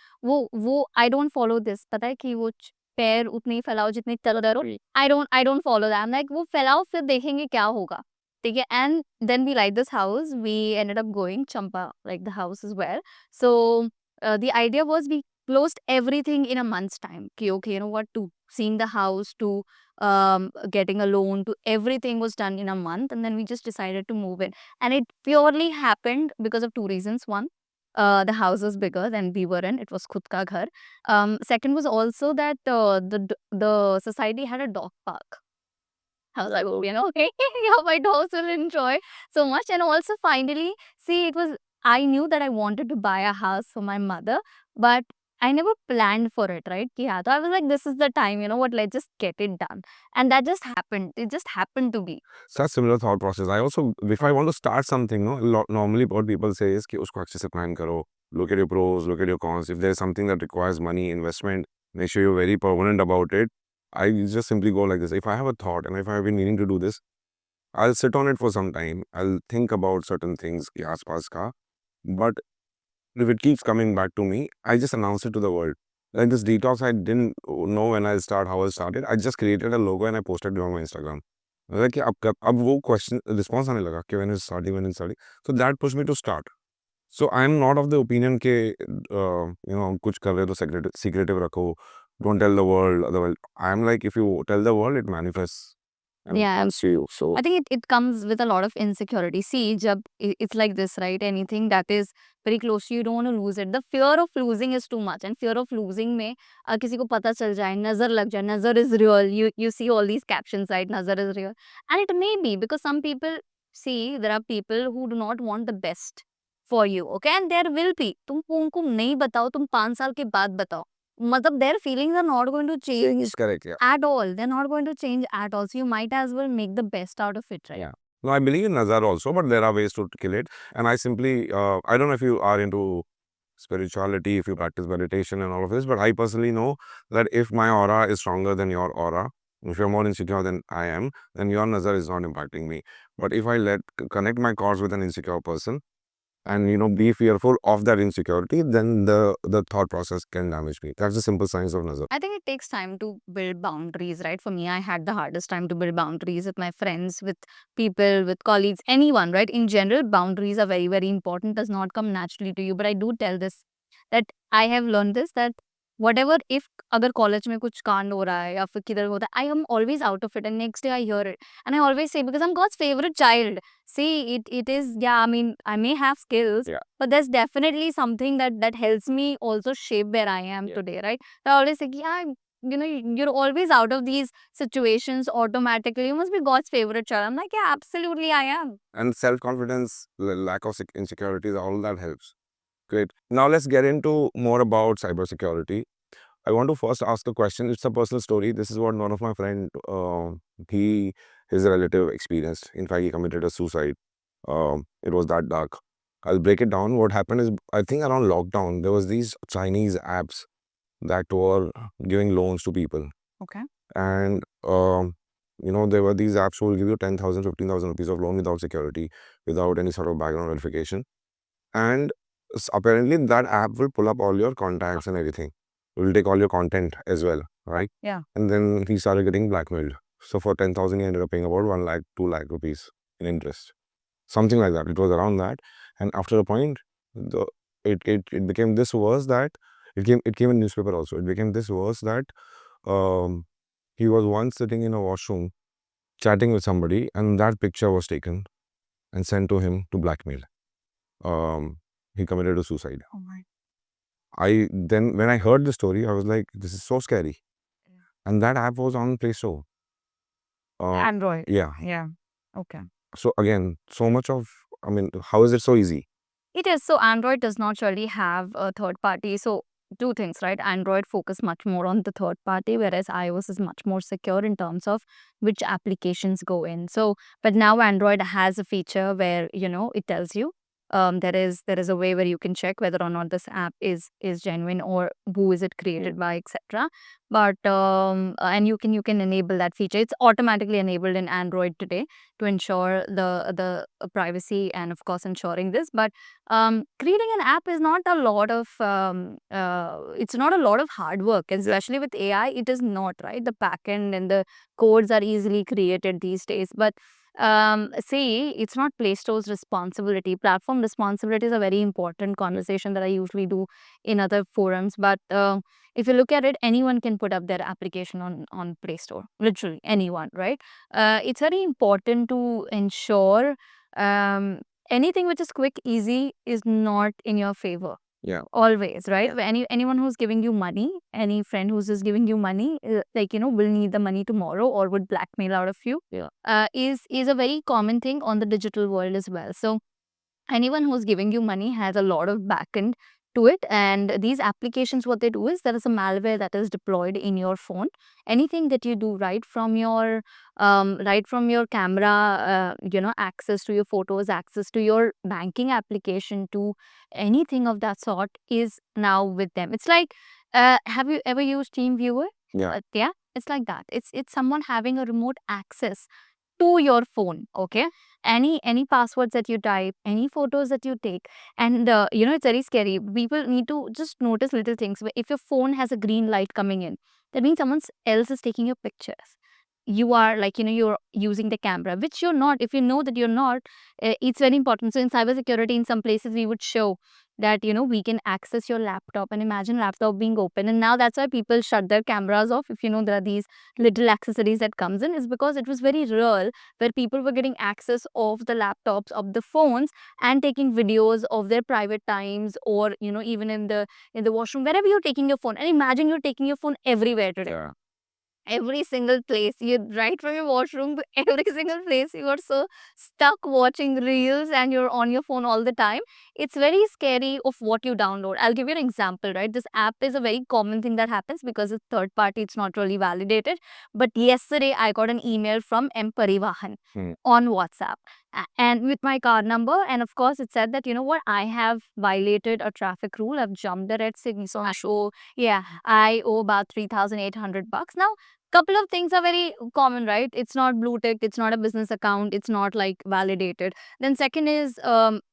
I don't follow this. पता है कि वो पैर उतने ही फैलाओ जितने चल रहे हो. I don't follow that. I'm like वो फैलाओ फिर देखेंगे क्या होगा. ठीक है. And then we like this house. We ended up going Champa, like the house as well. So the idea was we closed everything in a month's time. Okay, you know what? To seeing the house, to getting a loan, to everything was done in a month, and then we just decided to move in. And it purely happened because of 2 reasons. One, the house was bigger than we were in. It was khud ka ghar. Second was also that the society had a dog park. I was like, oh, you know, okay, yeah, my dogs will enjoy so much. And also, finally, see, I knew that I wanted to buy a house for my mother, but I never planned for it, right? Yeah, so I was like, this is the time, you know what, let's just get it done. And that just happened. It just happened to be. Such similar thought process. I also, if I want to start something, normally what people say is कि उसको अच्छे से plan करो. Look at your pros, look at your cons. If there's something that requires money, investment, make sure you're very permanent about it. I just simply go like this. If I have a thought and if I've been meaning to do this, I'll sit on it for some time. I'll think about certain things कि आसपास का. But if it keeps coming back to me, I just announce it to the world. Like this detox, I didn't know when I start, how I started. I just created a logo and I posted it on my Instagram. मतलब कि अब वो question response आने लगा कि when is starting. So that pushed me to start. So I'm not of the opinion कि कुछ कर रहे हो तो secretive रखो. Don't tell the world. Otherwise, I'm like, if you tell the world, it manifests. And Yeah. comes to you. So I think it comes with a lot of insecurity. See, it's like this, right? Anything that is very close to you, you don't want to lose it. The fear of losing is too much. And fear of losing में किसी को पता चल जाए, नजर लग जाए, नजर is real. You see all these captions, right? Nazar is real. And it may be because some people, see, there are people who do not want the best for you, okay? And there will be. तुम उनको नहीं बताओ, तुम 5 साल के बाद बताओ. मतलब their feelings are not going to change correct, yeah. at all. They're not going to change at all. So you might as well make the best out of it, right? Yeah. No, I believe in Nazar also, but there are ways to kill it. And I simply, I don't know if you are into spirituality, if you practice meditation and all of this, but I personally know that if my aura is stronger than your aura, if you're more insecure than I am, then your Nazar is not impacting me. But if I connect my cause with an insecure person, and be fearful of that insecurity, then the thought process can damage me. That's the simple science of nazar. I think it takes time to build boundaries, right? For me, I had the hardest time to build boundaries with my friends, with people, with colleagues, anyone, right? In general, boundaries are very, very important. Does not come naturally to you. But I do tell this that I have learned this that whatever if अगर college में कुछ कांड हो रहा है या फिर किधर होता है, I am always out of it and next day I hear it and I always say because I'm God's favorite child. See, it is, yeah, I mean, I may have skills, Yeah. but there's definitely something that helps me also shape where I am Yeah. today, right? So I always say, yeah, you're always out of these situations automatically. You must be God's favorite child. I'm like, yeah, absolutely, I am. And self-confidence, lack of insecurities, all that helps. Great. Now let's get into more about cybersecurity. I want to first ask a question. It's a personal story. This is what one of my friend, his relative experienced. In fact, he committed a suicide. It was that dark. I'll break it down. What happened is, I think around lockdown, there was these Chinese apps that were giving loans to people. Okay. And, there were these apps who will give you 10,000, 15,000 rupees of loan without security, without any sort of background verification. And apparently that app will pull up all your contacts and everything. It will take all your content as well, right? Yeah. And then he started getting blackmailed. So for 10,000, he ended up paying about 1 lakh, 2 lakh rupees in interest. Something like that. It was around that. And after a point, it became this worse that it came in newspaper also. It became this worse that he was once sitting in a washroom chatting with somebody, and that picture was taken and sent to him to blackmail. He committed a suicide. Oh my. When I heard the story, I was like, this is so scary. Yeah. And that app was on Play Store. Android. Yeah. Yeah. Okay. So again, so much of, how is it so easy? It is. So Android does not really have a third party. So two things, right? Android focus much more on the third party, whereas iOS is much more secure in terms of which applications go in. So, but now Android has a feature where, it tells you there is a way where you can check whether or not this app is genuine or who is it created by, etc. But and you can enable that feature. It's automatically enabled in Android today to ensure the privacy and of course ensuring this. But creating an app is not a lot of it's not a lot of hard work, especially with AI. It is not, right? The backend and the codes are easily created these days. But see, it's not Play Store's responsibility. Platform responsibility is a very important conversation that I usually do in other forums. But if you look at it, anyone can put up their application on Play Store. Literally anyone, right? It's very important to ensure um, anything which is quick, easy is not in your favor. Yeah. Always, right? Anyone who's giving you money, any friend who's just giving you money, will need the money tomorrow or would blackmail out of you. Yeah. Is a very common thing on the digital world as well. So anyone who's giving you money has a lot of backend to it, and these applications, what they do is there is a malware that is deployed in your phone. Anything that you do right from your camera, access to your photos, access to your banking application, to anything of that sort is now with them. It's like, have you ever used TeamViewer? Yeah. Yeah, it's like that. It's someone having a remote access to your phone. Okay, any passwords that you type, any photos that you take, and it's very scary. People need to just notice little things. If your phone has a green light coming in, that means someone else is taking your pictures. You are like, you're using the camera, which you're not. If you know that you're not, it's very important. So in cybersecurity, in some places we would show that we can access your laptop, and imagine laptop being open. And now that's why people shut their cameras off. If there are these little accessories that comes in, is because it was very real where people were getting access of the laptops, of the phones, and taking videos of their private times, or even in the washroom, wherever you're taking your phone. And imagine you're taking your phone everywhere today. Yeah. Every single place, you right from your washroom to every single place, you are so stuck watching reels and you're on your phone all the time. It's very scary of what you download. I'll give you an example, right? This app is a very common thing that happens because it's third party, it's not really validated. But yesterday I got an email from M-Parivahan on WhatsApp, and with my card number, and of course it said that, what, I have violated a traffic rule, I've jumped the red signal, so yeah, I owe about 3,800 bucks. Now couple of things are very common, right? It's not blue tick, it's not a business account, it's not like validated. Then second is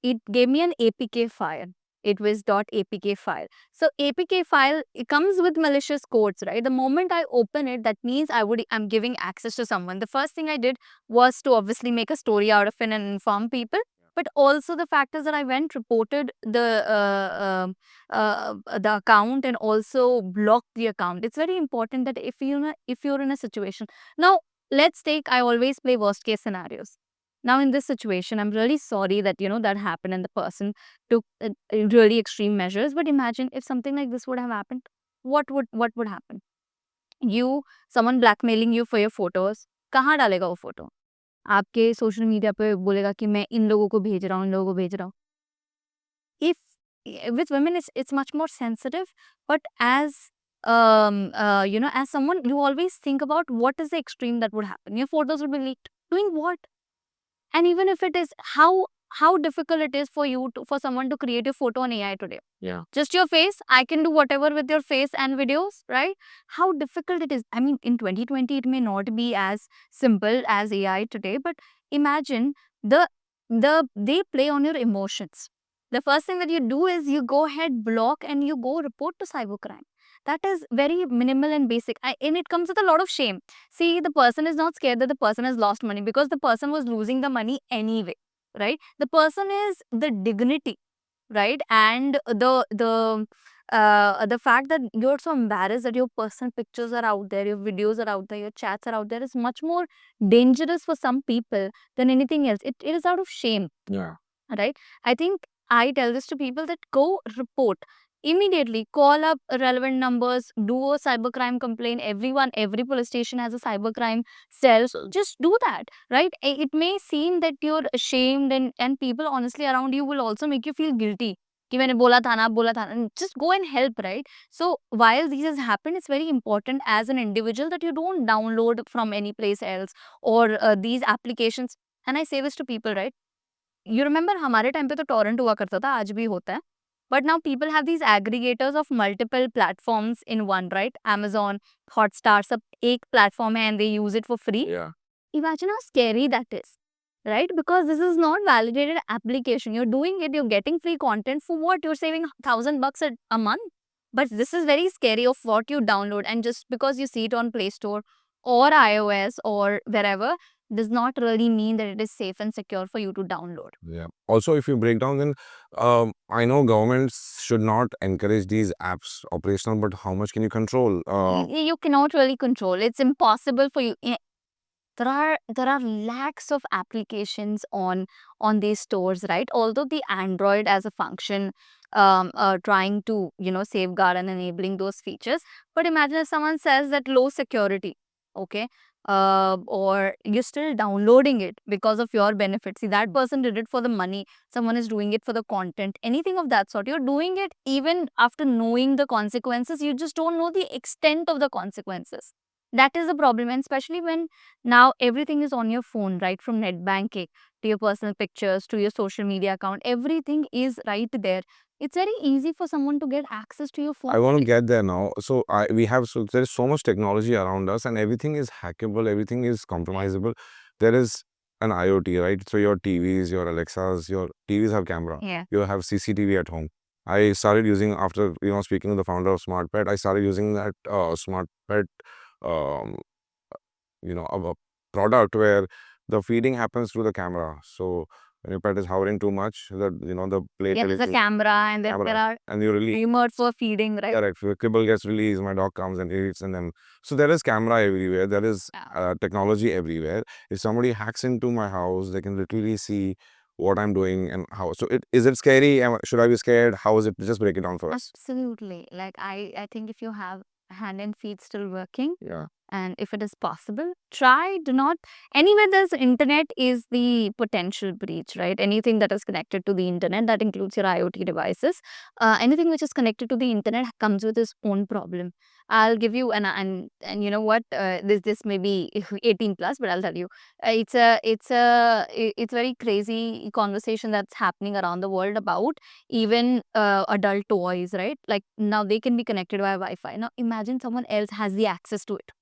it gave me an APK file. It was .apk file. So APK file, it comes with malicious codes, right? The moment I open it, that means I'm giving access to someone. The first thing I did was to obviously make a story out of it and inform people. But also the fact is that I went, reported the account and also blocked the account. It's very important that if you're in a situation. Now, let's take, I always play worst case scenarios. Now, in this situation, I'm really sorry that, that happened and the person took really extreme measures. But imagine if something like this would have happened, what would happen? Someone blackmailing you for your photos, कहाँ डालेगा वो photo? आपके social media पे बोलेगा कि मैं इन लोगों को भेज रहा हूँ, इन लोगों को भेज रहा हूँ. If with women it's much more sensitive, but as as someone, you always think about what is the extreme that would happen. Your photos will be leaked. Doing what? And even if it is, how difficult it is for you for someone to create a photo on AI today. Yeah. Just your face. I can do whatever with your face and videos, right? How difficult it is. I mean, in 2020, it may not be as simple as AI today, but imagine they play on your emotions. The first thing that you do is you go ahead, block, and you go report to cybercrime. That is very minimal and basic. And it comes with a lot of shame. See, the person is not scared that the person has lost money because the person was losing the money anyway, right? The person is the dignity, right? And the fact that you're so embarrassed that your personal pictures are out there, your videos are out there, your chats are out there is much more dangerous for some people than anything else. It is out of shame, Yeah. right? I think I tell this to people that go report immediately, call up relevant numbers, do a cybercrime complaint. Every police station has a cybercrime cell. So just do that, right? It may seem that you're ashamed, and people honestly around you will also make you feel guilty. कि मैंने बोला था ना, just go and help, right? So while these has happened, it's very important as an individual that you don't download from any place else or these applications. And I say this to people, right? You remember हमारे time पे तो torrent हुआ करता था, आज भी होता है. But now people have these aggregators of multiple platforms in one, right? Amazon, Hotstar, सब एक platform है and they use it for free. Yeah. Imagine how scary that is, right? Because this is not validated application. You're doing it, you're getting free content for what? You're saving $1,000 a month. But this is very scary of what you download, and just because you see it on Play Store or iOS or wherever does not really mean that it is safe and secure for you to download. Yeah. Also, if you break down, then I know governments should not encourage these apps operational, but how much can you control? You cannot really control. It's impossible for you. There are lakhs of applications on these stores, right? Although the Android as a function trying to safeguard and enabling those features, but imagine if someone says that low security, okay, or you're still downloading it because of your benefit. See, that person did it for the money, someone is doing it for the content, anything of that sort. You're doing it even after knowing the consequences, you just don't know the extent of the consequences. That is the problem. And especially when now everything is on your phone, right? From net banking to your personal pictures to your social media account, everything is right there. It's very easy for someone to get access to your phone. I want to get there now. So there is so much technology around us, and everything is hackable, everything is compromisable. There is an IoT, right? So your TVs, your Alexas, your TVs have camera. Yeah. You have CCTV at home. I started using, after speaking to the founder of SmartPet, I started using that SmartPet um, a product where the feeding happens through the camera. So when your pet is hovering too much, the plate Yeah, there's a releases camera, and then there are and you release. remotes for feeding, right? Correct. If a kibble gets released, my dog comes and eats, and then so there is camera everywhere. There is technology everywhere. If somebody hacks into my house, they can literally see what I'm doing and how. So is it scary? Should I be scared? How is it? Just break it down for us. Absolutely. Like I think if you have hand and feet still working, Yeah. and if it is possible, try. Do not, anywhere there's internet is the potential breach, right? Anything that is connected to the internet, that includes your IoT devices, anything which is connected to the internet comes with its own problem. I'll give you and you know what, this may be 18 plus, but I'll tell you, it's very crazy conversation that's happening around the world about even adult toys, right? Like now they can be connected via Wi-Fi. Now imagine someone else has the access to it.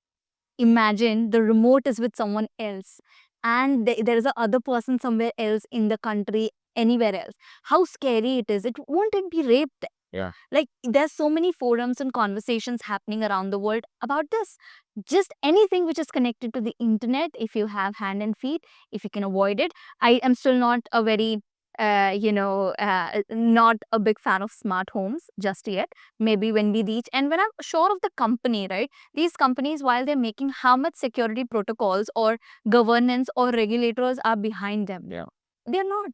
imagine the remote is with someone else, and there is a other person somewhere else in the country, anywhere else. How scary it is. It won't it be raped? Yeah. Like, there's so many forums and conversations happening around the world about this. Just anything which is connected to the internet, if you have hand and feet, if you can avoid it. I am still not a very not a big fan of smart homes just yet. Maybe when we reach, and when I'm sure of the company, right? These companies, while they're making, how much security protocols or governance or regulators are behind them? Yeah. They're not.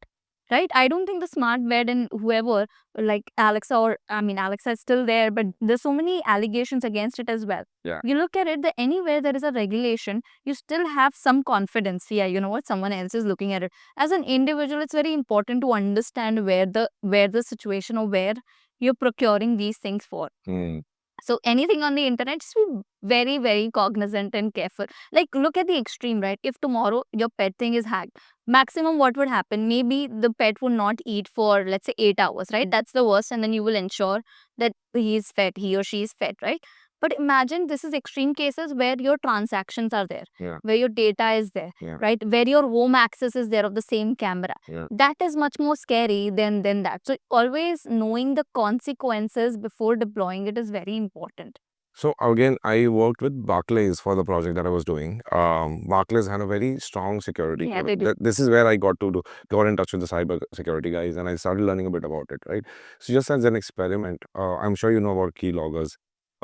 Right? I don't think the smart bed and whoever, like Alexa, or I mean, Alexa is still there, but there's so many allegations against it as well. Yeah. You look at it, that anywhere there is a regulation, you still have some confidence. Yeah, you know what? Someone else is looking at it. As an individual, it's very important to understand where the situation, or where you're procuring these things for. Mm. So anything on the internet, just be very, very cognizant and careful. Like, look at the extreme, right? If tomorrow your pet thing is hacked, maximum what would happen? Maybe the pet would not eat for, let's say, 8 hours, right? That's the worst, and then you will ensure that he or she is fed, right? But imagine, this is extreme cases where your transactions are there, Yeah. where your data is there, Yeah. right? Where your home access is there of the same camera. Yeah. That is much more scary than that. So always knowing the consequences before deploying it is very important. So again, I worked with Barclays for the project that I was doing. Barclays had a very strong security. Yeah, they do. This is where I got in touch with the cyber security guys, and I started learning a bit about it. Right. So just as an experiment, I'm sure you know about keyloggers.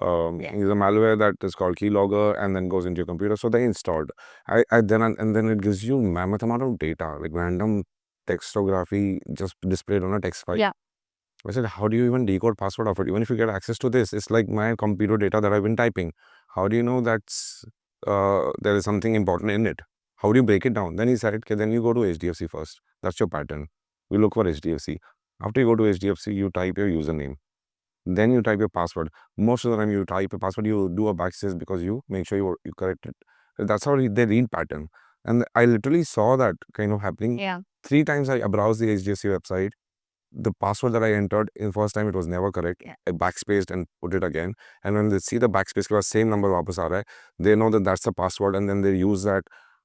Yeah. Is a malware that is called keylogger and then goes into your computer. So they installed. Then it gives you mammoth amount of data, like random textography just displayed on a text file. Yeah. I said, how do you even decode password of it? Even if you get access to this, it's like my computer data that I've been typing. How do you know that's there is something important in it? How do you break it down? Then he said, okay, then you go to HDFC first. That's your pattern. We look for HDFC. After you go to HDFC, you type your username. Then you type your password. Most of the time you type a password, you do a backspace because you make sure you correct it. That's how they read pattern. And I literally saw that kind of happening. Yeah. 3 times I browsed the HDFC website. The password that I entered in first time, it was never correct. Yeah. I backspaced and put it again. And when they see the backspace के बाद same number वापस आ रहा है, they know that that's the password, and then they use that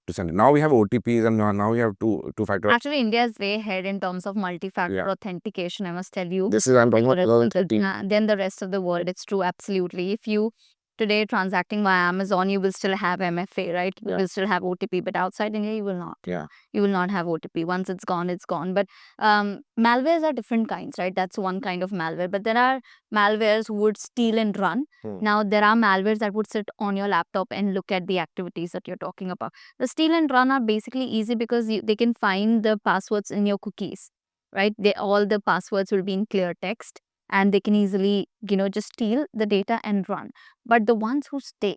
to send it. Now we have OTPs, and now we have two-factor. Actually, India is way ahead in terms of multi-factor Yeah. authentication, I must tell you. This is I'm talking about Then the rest of the world, it's true, absolutely. If you today transacting via Amazon, you will still have MFA, right? You Yeah. will still have OTP, but outside India, you will not. Yeah. You will not have OTP. Once it's gone, it's gone. But malwares are different kinds, right? That's one kind of malware. But there are malwares who would steal and run. Now, there are malwares that would sit on your laptop and look at the activities that you're talking about. The steal and run are basically easy because they can find the passwords in your cookies, right? All the passwords will be in clear text, and they can easily, just steal the data and run. But the ones who stay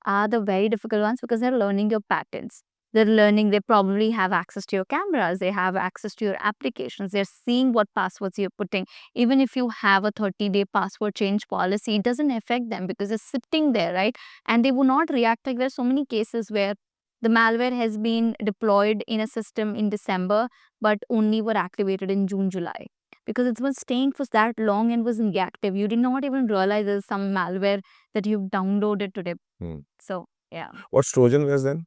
are the very difficult ones, because they're learning your patterns. They probably have access to your cameras, they have access to your applications, they're seeing what passwords you're putting. Even if you have a 30-day password change policy, it doesn't affect them because it's sitting there, right? And they will not react. Like, there's so many cases where the malware has been deployed in a system in December, but only were activated in June, July. Because it was staying for that long and was inactive. You did not even realize there's some malware that you've downloaded today. So, yeah. What's Trojanware then?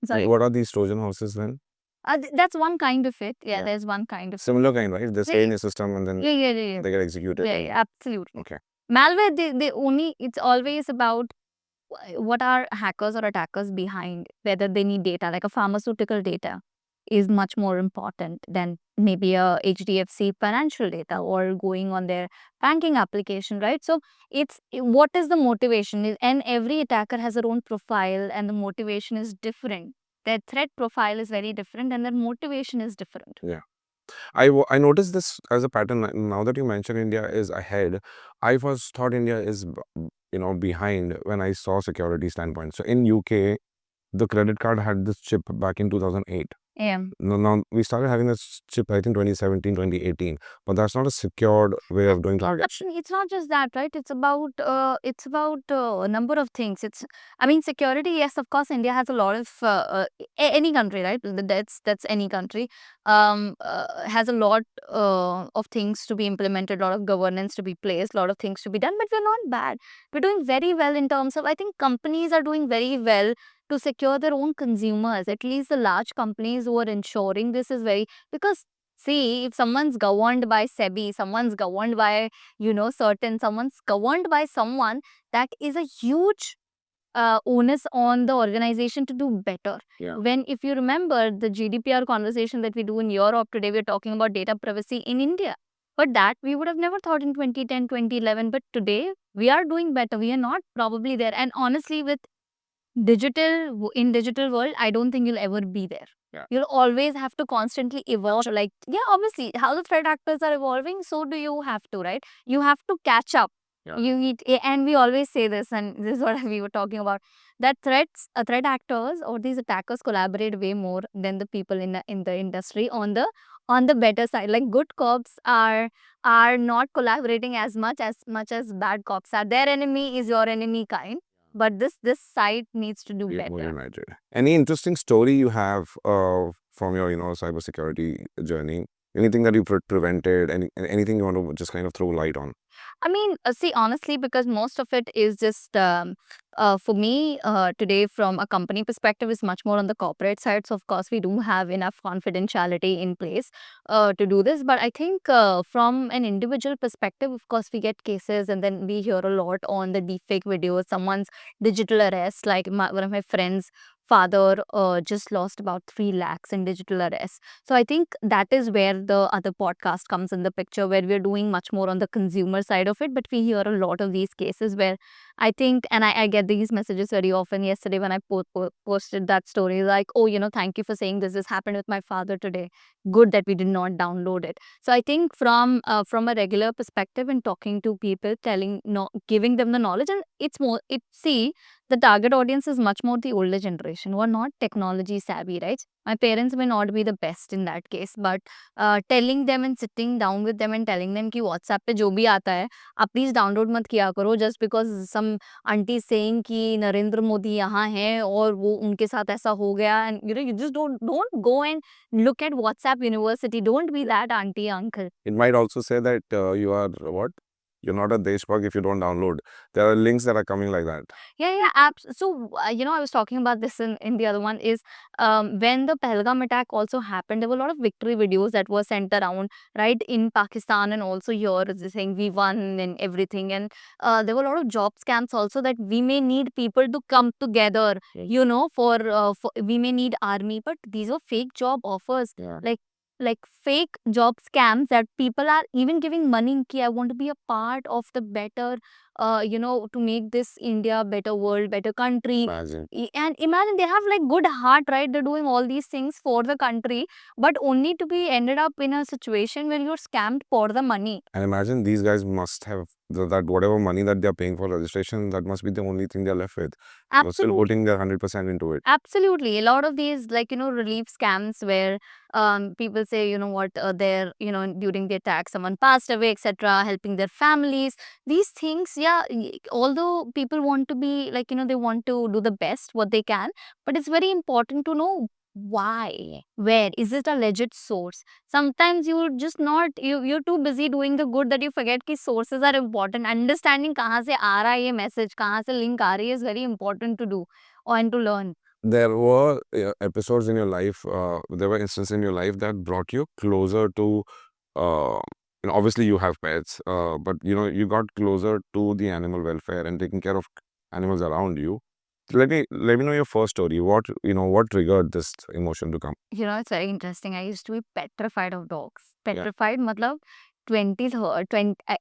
Sorry. What are these Trojan horses then? That's one kind of it. Yeah, Yeah. there's one kind of Similar kind, right? They stay in your system and then Yeah. they get executed. Yeah, absolutely. Okay. Malware, they only, it's always about what are hackers or attackers behind, whether they need data, like a pharmaceutical data is much more important than maybe a HDFC financial data or going on their banking application, right? So what is the motivation? And every attacker has their own profile, and the motivation is different. Their threat profile is very different, and their motivation is different. I noticed this as a pattern. Now that you mention India is ahead, I first thought India is behind when I saw security standpoint. So in UK, the credit card had this chip back in 2008. Yeah. Now we started having this chip, I think 2017, 2018, but that's not a secured way of doing cloud. It's not just that, right? It's about a number of things. I mean, security. Yes, of course, India has a lot of any country, right? That's any country. Has a lot of things to be implemented, a lot of governance to be placed, a lot of things to be done. But we're not bad. We're doing very well in terms of. I think companies are doing very well to secure their own consumers. At least the large companies who are ensuring this is very because. See, if someone's governed by SEBI, someone's governed by, someone's governed by someone, that is a huge onus on the organization to do better. Yeah. When, if you remember the GDPR conversation that we do in Europe, today we're talking about data privacy in India. But that we would have never thought in 2010, 2011. But today we are doing better. We are not probably there. And honestly, with digital world, I don't think you'll ever be there. Yeah. You'll always have to constantly evolve. Like, yeah, obviously, how the threat actors are evolving, so do you have to, right? You have to catch up. Yeah. And we always say this, and this is what we were talking about, that threat actors or these attackers collaborate way more than the people in the industry on the better side. Like, good cops are not collaborating as much as bad cops are. Their enemy is your enemy kind. But this site needs to do Be more better. united. Any interesting story you have from your cybersecurity journey? Anything that you prevented? Anything you want to just kind of throw light on? I mean, see, honestly, because most of it is just for me today, from a company perspective, is much more on the corporate side. So, of course, we do have enough confidentiality in place to do this. But I think from an individual perspective, of course, we get cases and then we hear a lot on the deepfake videos, someone's digital arrest. Like one of my friends' father just lost about 3 lakhs in digital arrest. So I think that is where the other podcast comes in the picture, where we're doing much more on the consumer side of it. But we hear a lot of these cases where I think, and I get these messages very often. Yesterday, when I posted that story, like, oh, thank you for saying this happened with my father today. Good that we did not download it. So I think from a regular perspective and talking to people, giving them the knowledge, and see, the target audience is much more the older generation who are not technology savvy, right? My parents may not be the best in that case, but telling them and sitting down with them and telling them कि WhatsApp पे जो भी आता है आप please download मत किया करो just because some auntie saying कि नरेंद्र मोदी यहाँ है और वो उनके साथ ऐसा हो गया, and you just don't go and look at WhatsApp University. Don't be that auntie uncle. It might also say that you are what? You're not a Deshbhag if you don't download. There are links that are coming like that. Yeah, apps. So, I was talking about this in the other one is when the Pahalgam attack also happened, there were a lot of victory videos that were sent around, right, in Pakistan and also here, saying we won and everything. And there were a lot of job scams also, that we may need people to come together, for we may need army, but these were fake job offers. Yeah. Like fake job scams that people are even giving money ki I want to be a part of the better to make this India better world, better country. Imagine. And imagine they have like good heart, right? They're doing all these things for the country, but only to be ended up in a situation where you're scammed for the money. And imagine these guys must have that whatever money that they're paying for registration, that must be the only thing they're left with. They're still Absolutely. putting their 100% into it. Absolutely. A lot of these, relief scams where people say, they're, during the attack, someone passed away, etc., helping their families. These things, yeah, although people want to be, they want to do the best what they can, but it's very important to know why, where, is it a legit source? Sometimes you're just not, you're too busy doing the good that you forget कि sources are important. Understanding कहाँ से आ रहा है ये message, कहाँ से link आ रही है is very important to do and to learn. There were episodes in your life, there were instances in your life that brought you closer to, obviously you have pets, but you got closer to the animal welfare and taking care of animals around you. Let me know your first story. What triggered this emotion to come? It's very interesting. I used to be petrified of dogs. Yeah. Petrified, matlab 20,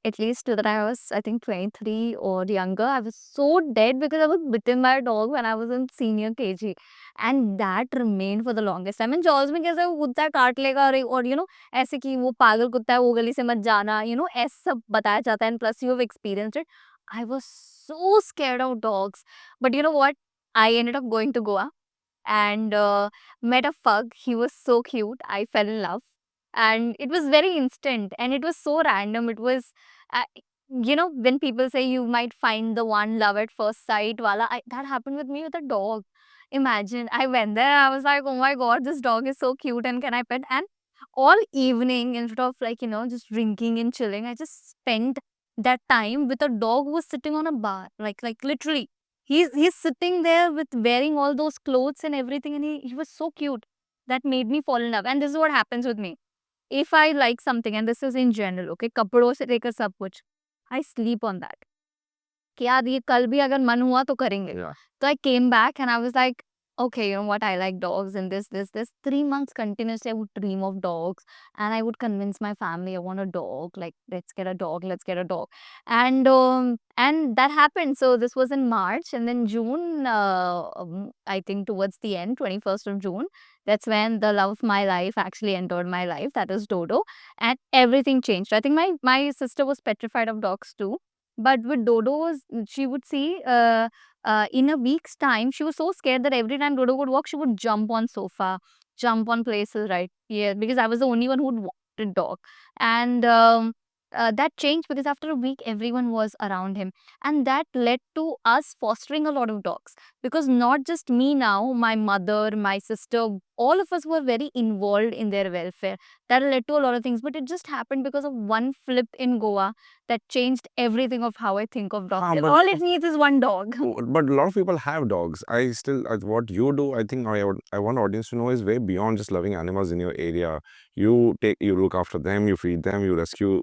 at least till that I was, I think, 23 or younger. I was so dead because I was bitten by a dog when I was in senior KG. And that remained for the longest time. And Jaws में कैसे वो कुत्ता काट लेगा और ऐसे कि वो पागल कुत्ता है, वो गली से मत जाना, ऐसा सब बताया जाता है. And plus you have experienced it. I was so scared of dogs. But you know what? I ended up going to Goa. and met a pug. He was so cute. I fell in love, and it was very instant, and it was so random. It was, when people say you might find the one love at first sight, wala, that happened with me with a dog. Imagine, I went there, I was like, oh my god, this dog is so cute, and can I pet? And all evening, instead of like, just drinking and chilling, I just spent that time with a dog who was sitting on a bar, like literally. He's sitting there with wearing all those clothes and everything, and he was so cute. That made me fall in love. And this is what happens with me. If I like something, and this is in general, okay, कपड़ों से लेकर सब कुछ, I sleep on that. कि यार ये कल भी अगर मन हुआ तो करेंगे. Yeah. So I came back and I was like, okay, you know what, I like dogs and this. 3 months continuously I would dream of dogs, and I would convince my family I want a dog. Like, let's get a dog, let's get a dog. And that happened. So this was in March, and then June, I think towards the end, 21st of June, that's when the love of my life actually entered my life. That is Dodo. And everything changed. I think my sister was petrified of dogs too. But with Dodo, she would see in a week's time, she was so scared that every time Dodo would walk, she would jump on sofa, jump on places, right? Yeah, because I was the only one who'd wanted dog. And that changed because after a week, everyone was around him. And that led to us fostering a lot of dogs. Because not just me now, my mother, my sister, all of us were very involved in their welfare. That led to a lot of things. But it just happened because of one flip in Goa that changed everything of how I think of dogs. But All it needs is one dog. But a lot of people have dogs. I still, what you do, I think I want audience to know is way beyond just loving animals in your area. You look after them, you feed them, you rescue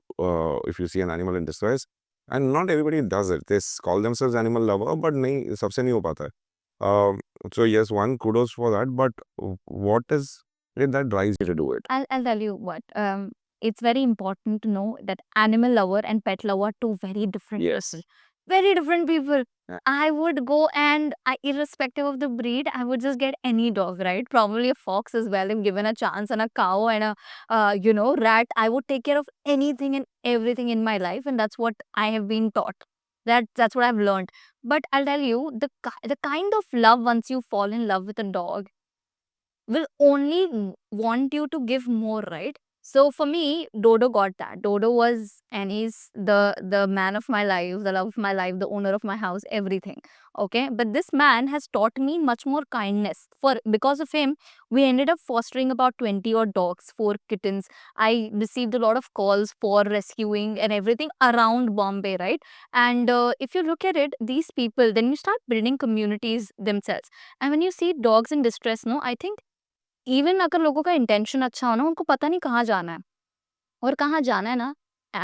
if you see an animal in distress. And not everybody does it. They call themselves animal lover, but nahi, sabse nahi ho pata hai. So yes, one kudos for that. But what is it that drives you to do it? I'll tell you what. It's very important to know that animal lover and pet lover are two very different people. Very different people. Yeah. I would go and irrespective of the breed, I would just get any dog, right? Probably a fox as well, if given a chance, and a cow and a rat. I would take care of anything and everything in my life, and that's what I have been taught. That's what I've learned. But I'll tell you, the kind of love, once you fall in love with a dog, will only want you to give more, right? So for me, Dodo got that. Dodo was, and he's the man of my life, the love of my life, the owner of my house, everything. Okay, but this man has taught me much more kindness. Because of him, we ended up fostering about 20 odd dogs, 4 kittens. I received a lot of calls for rescuing and everything around Bombay, right? And if you look at it, these people, then you start building communities themselves. And when you see dogs in distress, no, I think even अगर लोगों का intention अच्छा हो ना, उनको पता नहीं कहाँ जाना है, और कहाँ जाना है ना,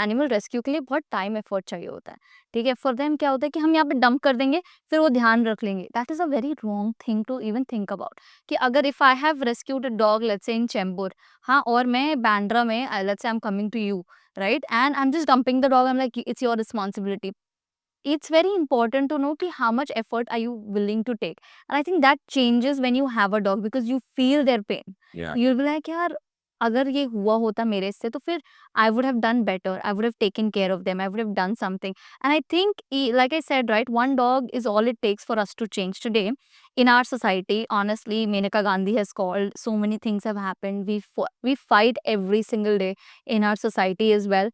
एनिमल रेस्क्यू के लिए बहुत टाइम एफर्ट चाहिए होता है. ठीक है, फॉर देम क्या होता है कि हम यहाँ पे डंप कर देंगे, फिर वो ध्यान रख लेंगे. That is a very wrong thing to even think about. कि अगर if I have rescued a dog, let's say in Chembur, हाँ, और मैं बैंड्रा में, let's say I am coming to you, right, and I am just dumping the dog, I am like it's your responsibility. It's very important to know ki how much effort are you willing to take. And I think that changes when you have a dog because you feel their pain. Yeah. You'll be like, yaar, अगर ये हुआ होता मेरे से तो फिर I would have done better. I would have taken care of them. I would have done something. And I think, like I said, right, one dog is all it takes for us to change today. In our society, honestly, Menaka Gandhi has called, so many things have happened. We fight every single day in our society as well.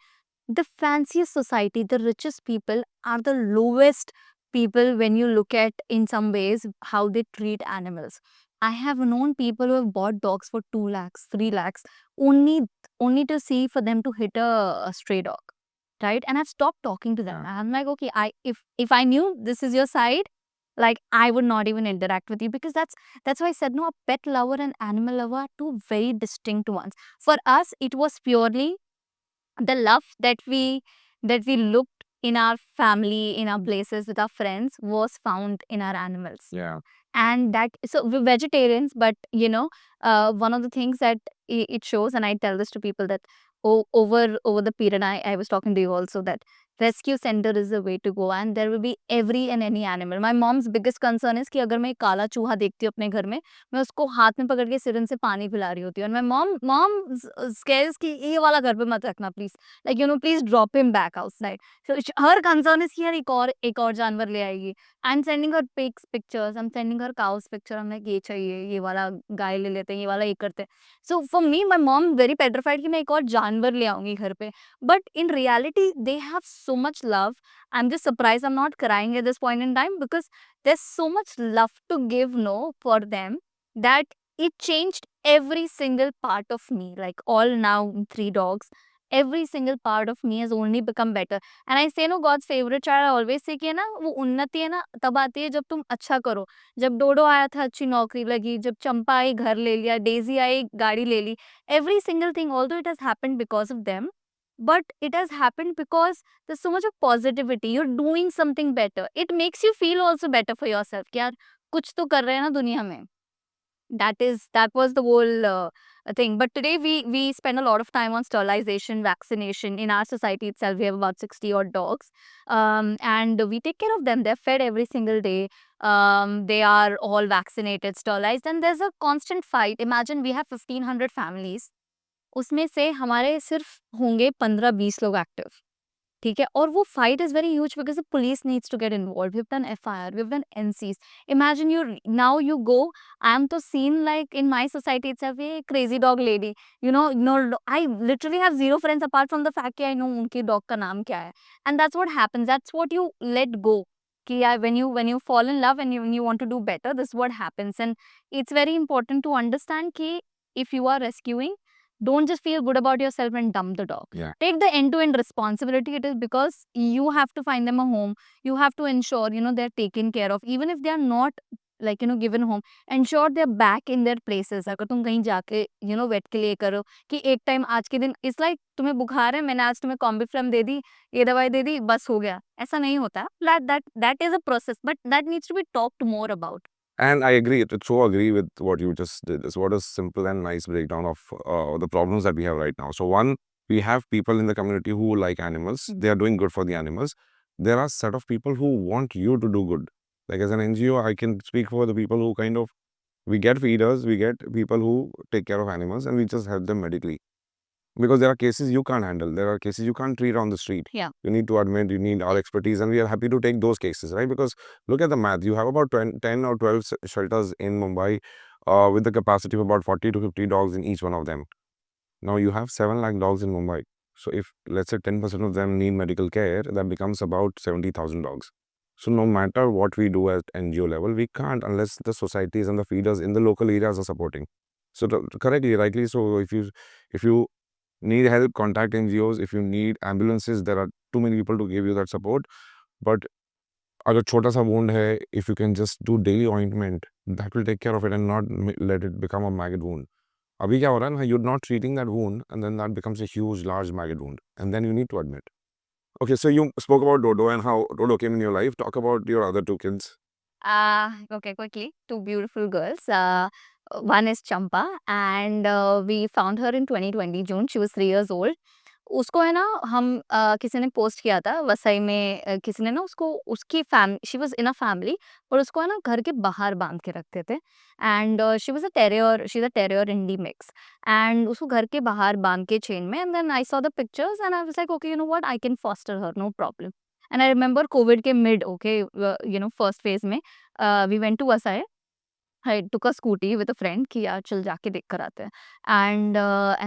The fanciest society, the richest people are the lowest people when you look at, in some ways, how they treat animals. I have known people who have bought dogs for 2 lakhs, 3 lakhs, only to see for them to hit a stray dog, right? And I've stopped talking to them. Yeah. I'm like, okay, if I knew this is your side, like I would not even interact with you, because that's why I said, no, a pet lover and animal lover are two very distinct ones. For us, it was purely the love that we looked in our family, in our places with our friends, was found in our animals. Yeah. And that, so we're vegetarians, but one of the things that it shows, and I tell this to people, that over the period, I was talking to you also, that rescue center is the way to go, and there will be every and any animal. My mom's biggest concern is कि अगर मैं एक काला चूहा देखती हूँ अपने घर में, मैं उसको हाथ में पकड़ के सिरन से पानी पिला रही होती हूँ. And my mom scares कि ये वाला घर पे मत रखना please, like please drop him back outside. So her concern is कि यार एक और जानवर ले आएगी. I'm sending her pics, pictures. I'm sending her cows picture. I'm like ये चाहिए, ये वाला गाय ले लेते हैं, ये वाला ये करते हैं. So for me, my mom very petrified कि मैं एक और जानवर ले आऊंगी घर पे. But in reality, they have so much love. I'm just surprised I'm not crying at this point in time because there's so much love to give, no, for them that it changed every single part of me. Like all now 3 dogs, every single part of me has only become better. And I say no God's favourite child, I always say कि है ना वो उन्नति है ना तब आती है जब तुम अच्छा करो. जब डोडो आया था अच्छी नौकरी लगी, जब चंपा आई घर ले लिया, डेजी आई गाड़ी ले ली. Every single thing, although it has happened because of them, but it has happened because there so much of positivity. You are doing something better. It makes you feel also better for yourself कि यार कुछ तो कर रहे हैं ना दुनिया में. That was the whole thing. But today we spend a lot of time on sterilization, vaccination. In our society itself, we have about 60 odd dogs, and we take care of them. They're fed every single day. They are all vaccinated, sterilized, and there's a constant fight. Imagine we have 1,500 families. उसमें से हमारे सिर्फ होंगे 15-20 लोग active. ठीक है, और वो fight is very huge because the police needs to get involve. We have done FIR, we have done NCs. Imagine you now you go, I am तो seen like in my society itself ये crazy dog lady, you know I literally have zero friends apart from the fact कि I know उनकी dog का नाम क्या है. And that's what happens, that's what you let गो कि यार when you fall in love and you want to do better, this is what happens. And it's very important to understand कि if you are rescuing, don't just feel good about yourself and dump the dog. Yeah. Take the end-to-end responsibility. It is because you have to find them a home. You have to ensure, they're taken care of. Even if they are not, like, given home, ensure they're back in their places. अगर तुम कहीं जाके, vet के लिए करो कि एक time आज के दिन, it's like तुम्हें बुखार है, मैंने आज तुम्हें कॉम्बिफ्लम दे दी, ये दवाई दे दी, बस हो गया. ऐसा नहीं होता. That is a process, but that needs to be talked more about. And I agree, so agree with what you just did. It's what a simple and nice breakdown of the problems that we have right now. So one, we have people in the community who like animals. They are doing good for the animals. There are set of people who want you to do good. Like as an NGO, I can speak for the people who kind of, we get feeders, we get people who take care of animals, and we just help them medically. Because there are cases you can't handle. There are cases you can't treat on the street. Yeah. You need to admit, you need our expertise, and we are happy to take those cases, right? Because look at the math. You have about 10 or 12 shelters in Mumbai with the capacity of about 40 to 50 dogs in each one of them. Now you have 7 lakh dogs in Mumbai. So if, let's say, 10% of them need medical care, that becomes about 70,000 dogs. So no matter what we do at NGO level, we can't unless the societies and the feeders in the local areas are supporting. So correctly, rightly, so if you need help, contact NGOs. If you need ambulances, there are too many people to give you that support. But अगर छोटा सा wound है, if you can just do daily ointment, that will take care of it and not let it become a maggot wound. अभी क्या हो रहा है ना, you're not treating that wound and then that becomes a huge, large maggot wound and then you need to admit. Okay, so you spoke about Dodo and how Dodo came in your life. Talk about your other 2 kids. Okay, quickly. 2 beautiful girls. One is Champa, and we found her in 2020 June. She was 3 years old. उसको है ना हम किसी ने post किया था वसई में, किसी ने ना उसको उसकी she was in a family, और उसको है ना घर के बाहर बांध के रखते थे. And she was a terrier indie mix. And उसको घर के बाहर बांध के चेन में, and then I saw the pictures and I was like okay, what, I can foster her, no problem. And I remember COVID के mid, okay, first phase में we went to Vasai. I took a scooty with a friend कि यार चल जाके देख कर आते हैं. And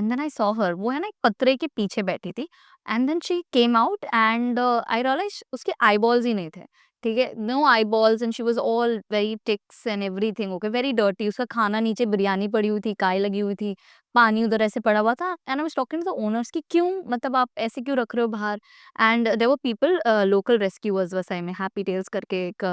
then I saw her, वो है ना एक पत्रे के पीछे बैठी थी. And then she came out and I realise उसके आई बॉल्स ही नहीं थे. ठीक है, no eyeballs, and she was all very ticks and everything, okay, very dirty. उसका खाना नीचे बिरयानी पड़ी हुई थी, काई लगी हुई थी, पानी उधर ऐसे पड़ा हुआ था. And I was talking to the owners कि क्यों, मतलब आप ऐसे क्यों रख रहे हो बाहर. And there were people, local rescuers Vasai में, हैप्पी टेल्स करके एक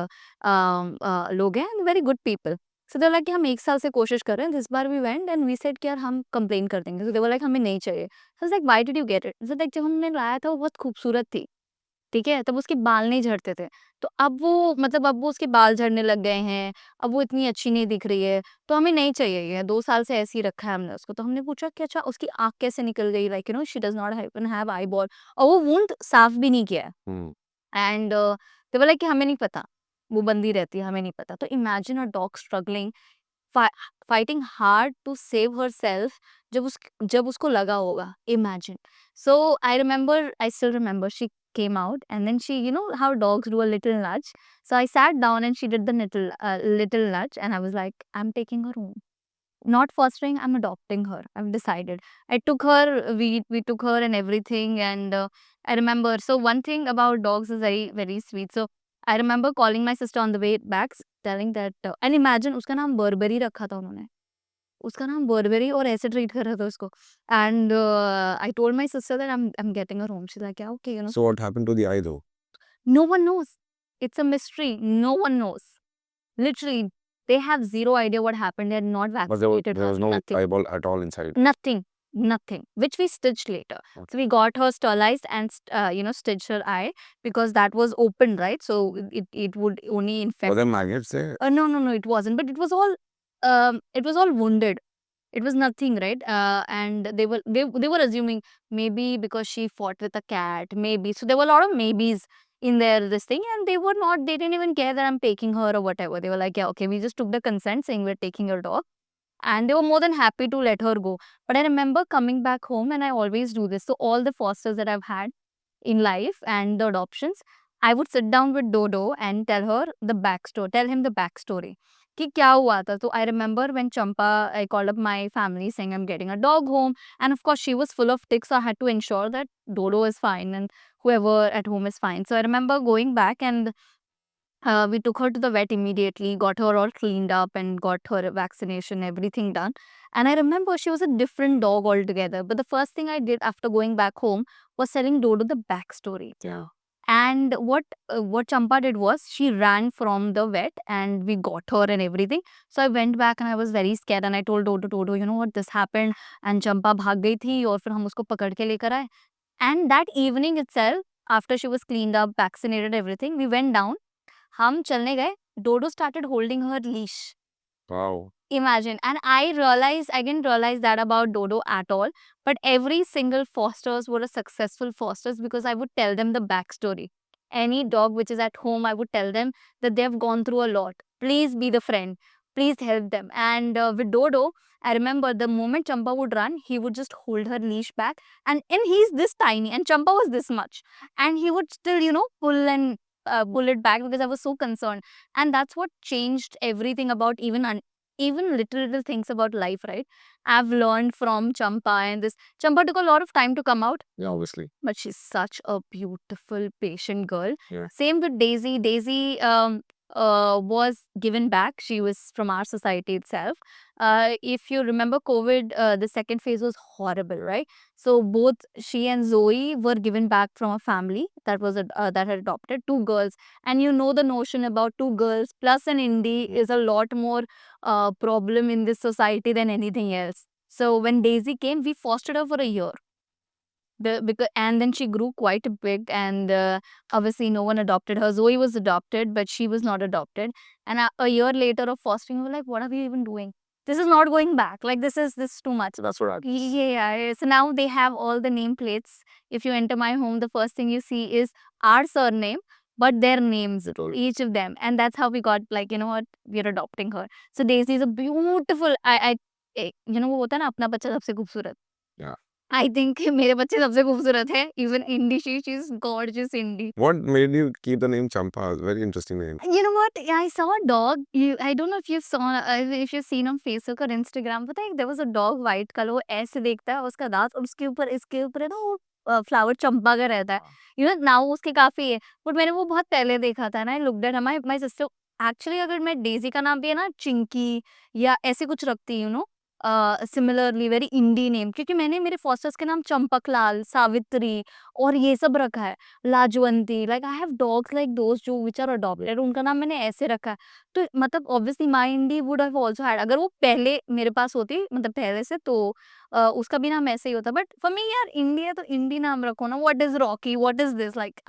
लोग हैं, very good people. So they like कि हम 1 साल से कोशिश कर रहे हैं. दिस बार we went and we said कि यार हम कंप्लेन कर देंगे. सो दे वर लाइक हमें नहीं चाहिए. So like why did you get it. So like जब हमने लाया था वो बहुत खूबसूरत थी. ठीक है, तब उसके बाल नहीं झड़ते थे. तो अब वो उसके बाल झड़ने लग गए हैं. अब वो इतनी अच्छी नहीं दिख रही है, तो हमें नहीं चाहिए ये. 2 साल से ऐसे ही रखा है हमने उसको. तो हमने पूछा कि अच्छा उसकी आँख कैसे निकल गई, like she does not even have eye ball, और वो वुंड साफ भी नहीं किया है. एंड दे वर लाइक कि हमें नहीं पता, वो बंदी रहती है, हमें नहीं पता. तो imagine a dog struggling, fighting hard to save herself, जब उसको लगा होगा. Imagine. So I still remember she came out, and then she, you know how dogs do a little nudge. So I sat down and she did the little nudge, and I was like, I'm taking her home. Not fostering, I'm adopting her. I've decided. I took her, we took her and everything, and I remember. So one thing about dogs is very very sweet. So I remember calling my sister on the way back, telling that, and imagine उसका नाम बर्बरी रखा था उन्होंने. उसका नाम बर्बरी और ऐसे treat कर रहा था उसको. And I told my sister that I'm getting her home. She's like, yeah, okay, you know. So what happened to the eye though? No one knows. It's a mystery. No one knows. Literally, they have zero idea what happened. They're not But vaccinated. there was no Nothing. eyeball at all inside. Nothing, which we stitched later. Okay. So we got her sterilized and stitched her eye, because that was open, right? So it would only infect. Were there maggots there? No, it wasn't. But it was all wounded. It was nothing, right? And they were assuming maybe because she fought with a cat, maybe. So there were a lot of maybes in there, this thing, and they didn't even care that I'm taking her or whatever. They were like, yeah, okay, we just took the consent saying we're taking your dog. And they were more than happy to let her go. But I remember coming back home, and I always do this. So all the fosters that I've had in life and the adoptions, I would sit down with Dodo and tell him the backstory. कि क्या हुआ था. So I remember when Champa, I called up my family saying I'm getting a dog home, and of course she was full of ticks, so I had to ensure that Dodo is fine and whoever at home is fine. So I remember going back, and we took her to the vet immediately, got her all cleaned up and got her vaccination, everything done. And I remember she was a different dog altogether. But the first thing I did after going back home was telling Dodo the backstory. Yeah. And what Champa did was she ran from the vet, and we got her and everything. So I went back and I was very scared, and I told Dodo, you know what, this happened, and Champa भाग गई थी और फिर हम उसको पकड़ के लेकर आए. And that evening itself, after she was cleaned up, vaccinated, everything, we went down. हम चलने गए. Dodo started holding her leash. Wow. Imagine. And I didn't realize that about Dodo at all. But every single fosters were a successful fosters, because I would tell them the backstory. Any dog which is at home, I would tell them that they have gone through a lot. Please be the friend. Please help them. And with Dodo, I remember the moment Champa would run, he would just hold her leash back. And he's this tiny, and Champa was this much. And he would still, pull it back, because I was so concerned. And that's what changed everything about even little things about life, right? I've learned from Champa, and this Champa took a lot of time to come out, Yeah, obviously. but she's such a beautiful, patient girl. Yeah. Same with Daisy. Daisy was given back. She was from our society itself. If you remember COVID, the second phase was horrible, right? So both she and Zoe were given back from a family that that had adopted two girls. And you know the notion about two girls plus an indie is a lot more problem in this society than anything else. So when Daisy came, we fostered her for a year. And then she grew quite big, and obviously no one adopted her. Zoe was adopted, but she was not adopted. And a year later of fostering, we were like, what are we even doing? This is not going back. Like, this is too much. So that's what happened. Yeah. So now they have all the nameplates. If you enter my home, the first thing you see is our surname, but their names, each of them. And that's how we got, like, you know what, we're adopting her. So Daisy is a beautiful, वो होता है ना, अपना बच्चा सबसे खूबसूरत. Yeah. I think मेरे बच्चे सबसे खूबसूरत है. Even Indy, she's gorgeous, Indy. What made you keep the name Champa? Very interesting name. You know what? I saw a dog. I don't know if if you've seen on Facebook or Instagram. पता है, there was a dog, white color. वो ऐसे देखता है, उसका दांत, और इसके ऊपर है ना वो फ्लावर चंपा का रहता है. You know, now उसके काफी है. But मैंने वो बहुत पहले देखा था ना. I looked at my sister. Actually, अगर मैं डेजी का नाम भी है ना, चिंकी या ऐसे कुछ रखती, सिमिलरली वेरी इंडी नेम, क्योंकि मैंने मेरे फॉस्टर्स के नाम चंपकलाल, सावित्री और ये सब रखा है, Lajwanti. Like I have dogs like those जो विच आर अडॉप्टेड, उनका नाम मैंने ऐसे रखा है. तो मतलब obviously my indie would have also had, अगर वो पहले मेरे पास होती, मतलब पहले से, तो उसका भी नाम ऐसे ही होता. बट फॉर मी यार, इंडी है तो इंडी नाम रखो ना. What is Rocky, what is this, like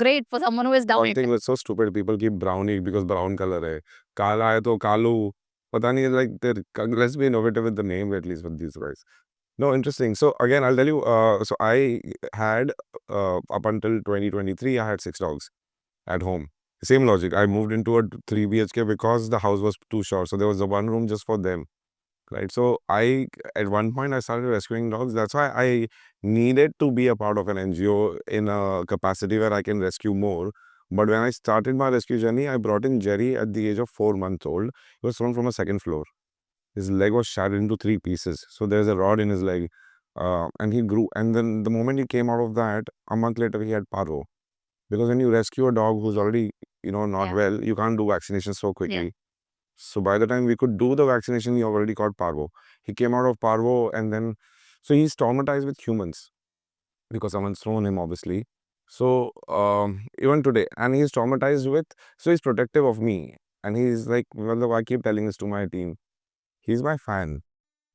great for someone who is One down. thing that's so stupid, people keep brownie because brown color है. काला है तो कालू. पता नहीं, like let's be innovative with the name at least with these guys. No, interesting. So again, I'll tell you. So I had up until 2023, I had 6 dogs at home. Same logic. I moved into a 3 BHK because the house was too short. So there was the one room just for them. right? So at one point I started rescuing dogs. That's why I needed to be a part of an NGO in a capacity where I can rescue more. But when I started my rescue journey, I brought in Jerry at the age of 4 months old. He was thrown from a second floor. His leg was shattered into 3 pieces. So there's a rod in his leg. And he grew. And then the moment he came out of that, a month later, he had parvo. Because when you rescue a dog who's already, not Yeah. well, you can't do vaccination so quickly. Yeah. So by the time we could do the vaccination, he already got parvo. He came out of parvo and then, so he's traumatized with humans because someone's thrown him, obviously. So even today, and he's traumatized with, so he's protective of me. And he's like, well, I keep telling this to my team. He's my fan.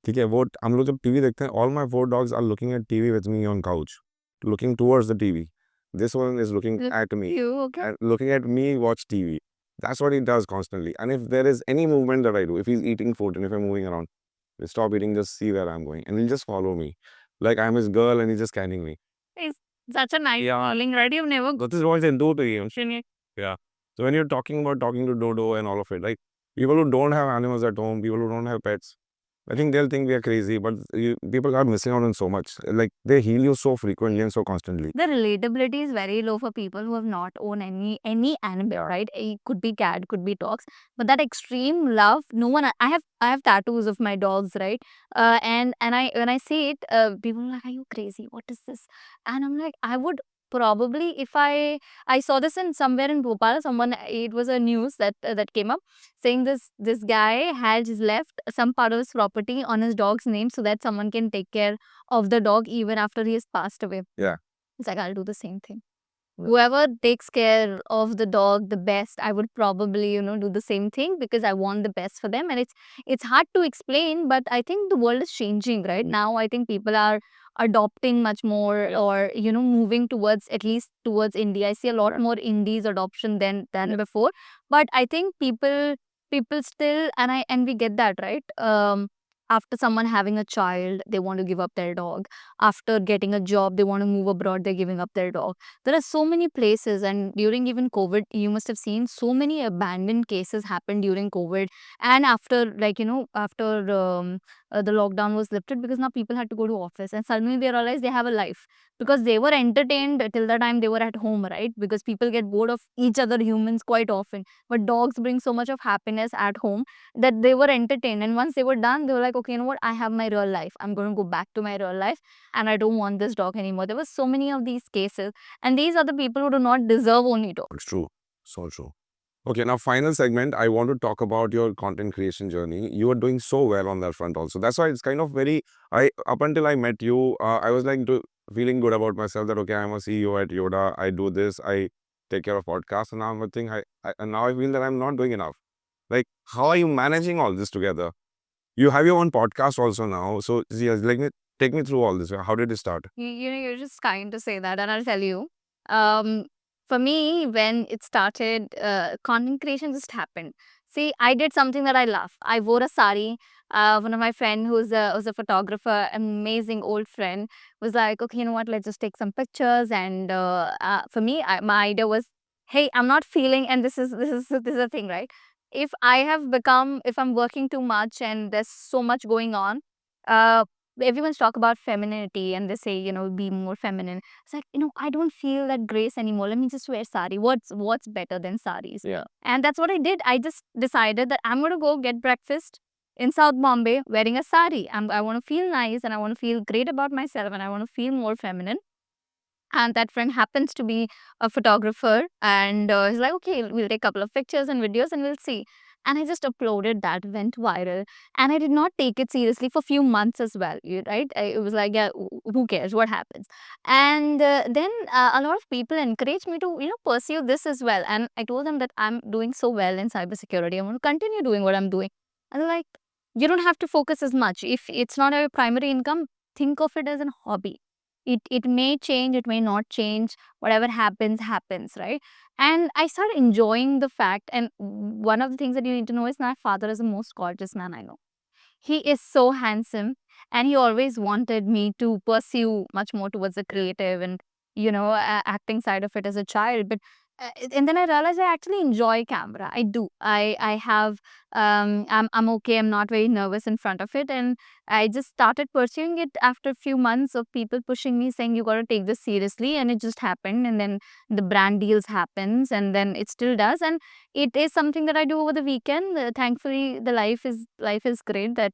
ठीक है वो हम लोग जब TV देखते हैं all my 4 dogs are looking at TV with me on couch, looking towards the TV. This one is looking Look at me you, okay? and looking at me watch TV. That's what he does constantly. And if there is any movement that I do, if he's eating food and if I'm moving around, he'll stop eating, just see where I'm going, and he'll just follow me, like I'm his girl, and he's just scanning me. It's such a nice Yeah. feeling, right? You've never That is what they do to him. seen it. Yeah. So when you're talking about talking to Dodo and all of it, like people who don't have animals at home, people who don't have pets, I think they'll think we are crazy, but people are missing out on so much. Like they heal you so frequently and so constantly. The relatability is very low for people who have not owned any animal, right? It could be cat, could be dogs, but that extreme love, no one. I have tattoos of my dogs, right? And I when I see it, people are like, "Are you crazy? What is this?" And I'm like, I would probably if I saw this in somewhere in Bhopal, someone it was a news that came up saying this guy had just left some part of his property on his dog's name so that someone can take care of the dog even after he has passed away. Yeah. It's like I'll do the same thing. Yeah. Whoever takes care of the dog the best, I would probably, do the same thing because I want the best for them. And it's hard to explain, but I think the world is changing, right? Now I think people are adopting much more or, moving towards at least towards India. I see a lot more Indies adoption than before. But I think people still and we get that, right? After someone having a child, they want to give up their dog. After getting a job, they want to move abroad, they're giving up their dog. There are so many places, and during even COVID, you must have seen so many abandoned cases happen during COVID. And after, after the lockdown was lifted, because now people had to go to office, and suddenly they realized they have a life because they were entertained till the time they were at home, right? Because people get bored of each other, humans, quite often. But dogs bring so much of happiness at home that they were entertained. And once they were done, they were like, okay, you know what? I have my real life. I'm going to go back to my real life and I don't want this dog anymore. There were so many of these cases, and these are the people who do not deserve only dogs. It's true. So true. Okay, now final segment, I want to talk about your content creation journey. You are doing so well on that front also. That's why it's kind of very, up until I met you, I was like feeling good about myself that, okay, I'm a CEO at Yoda. I do this. I take care of podcasts. And now I'm thinking, and now I feel that I'm not doing enough. Like, how are you managing all this together? You have your own podcast also now. So, yeah, take me through all this. How did it start? You're just kind to say that, and I'll tell you. Um, for me, when it started, content creation just happened. See, I did something that I love. I wore a sari. One of my friend who's a photographer, amazing old friend, was like, okay, you know what? Let's just take some pictures. And for me, my idea was, hey, I'm not feeling, and this is a thing, right? If I'm working too much and there's so much going on, uh, everyone's talk about femininity and they say, be more feminine. It's like, I don't feel that grace anymore. Let me just wear sari. What's better than saris? Yeah. And that's what I did. I just decided that I'm going to go get breakfast in South Bombay wearing a sari. I want to feel nice and I want to feel great about myself and I want to feel more feminine. And that friend happens to be a photographer, and he's like, okay, we'll take a couple of pictures and videos and we'll see. And I just uploaded that, went viral, and I did not take it seriously for a few months as well, right? It was like, yeah, who cares what happens? And then a lot of people encouraged me to, pursue this as well. And I told them that I'm doing so well in cybersecurity, I want to continue doing what I'm doing. And they're like, you don't have to focus as much. If it's not a primary income, think of it as a hobby. It may change, it may not change. Whatever happens, right? And I started enjoying the fact. And one of the things that you need to know is my father is the most gorgeous man I know. He is so handsome, and he always wanted me to pursue much more towards the creative and acting side of it as a child. But And then I realized I actually enjoy camera. I do. I have I'm okay. I'm not very nervous in front of it, and I just started pursuing it after a few months of people pushing me, saying you got to take this seriously, and it just happened. And then the brand deals happens, and then it still does, and it is something that I do over the weekend. Thankfully, the life is great that.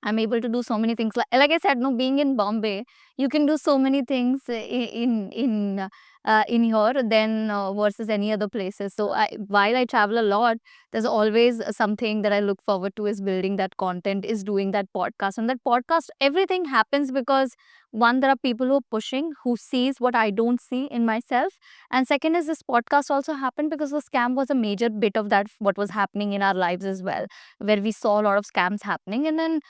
I'm able to do so many things. Like I said, no, being in Bombay, you can do so many things in here than versus any other places. So while I travel a lot, there's always something that I look forward to is building that content, is doing that podcast, and that podcast, everything happens because one, there are people who are pushing, who sees what I don't see in myself, and second is this podcast also happened because the scam was a major bit of that what was happening in our lives as well, where we saw a lot of scams happening, and then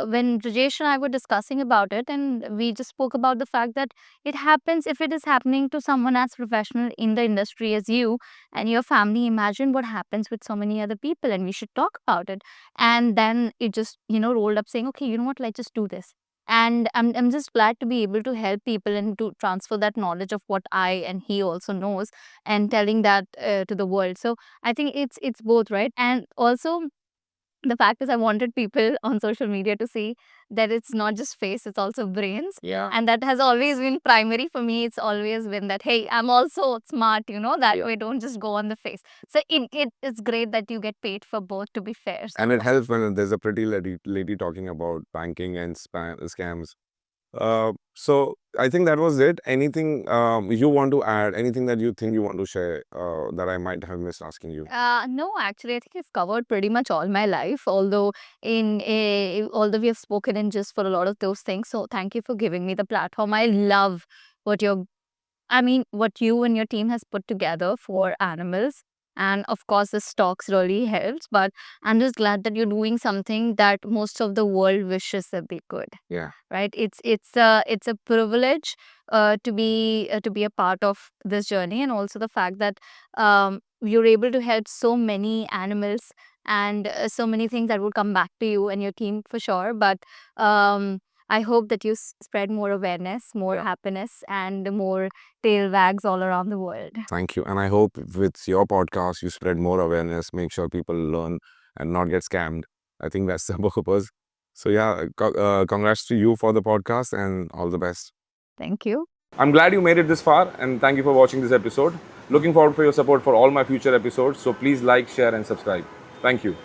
when Rajesh and I were discussing about it, and we just spoke about the fact that it happens if it is happening to someone as professional in the industry as you and your family. Imagine what happens with so many other people, and we should talk about it. And then it just, rolled up saying, okay, you know what, let's just do this. And I'm just glad to be able to help people and to transfer that knowledge of what I and he also knows and telling that to the world. So I think it's both, right? And also the fact is I wanted people on social media to see that it's not just face, it's also brains. Yeah. And that has always been primary for me. It's always been that, hey, I'm also smart, that way don't just go on the face. So it's great that you get paid for both, to be fair. And it helps when there's a pretty lady talking about banking and scams. So I think that was it. Anything you want to add? Anything that you think you want to share that I might have missed asking you? No, actually, I think I've covered pretty much all my life. Although we have spoken in just for a lot of those things. So thank you for giving me the platform. I love what you're what you and your team has put together for animals. And of course, the stocks really helps. But I'm just glad that you're doing something that most of the world wishes that they could. Yeah. Right? It's a privilege to be a part of this journey, and also the fact that you're able to help so many animals and so many things that would come back to you and your team for sure. But I hope that you spread more awareness, more happiness, and more tail wags all around the world. Thank you. And I hope with your podcast, you spread more awareness, make sure people learn and not get scammed. I think that's the purpose. So yeah, congrats to you for the podcast and all the best. Thank you. I'm glad you made it this far and thank you for watching this episode. Looking forward for your support for all my future episodes. So please like, share and subscribe. Thank you.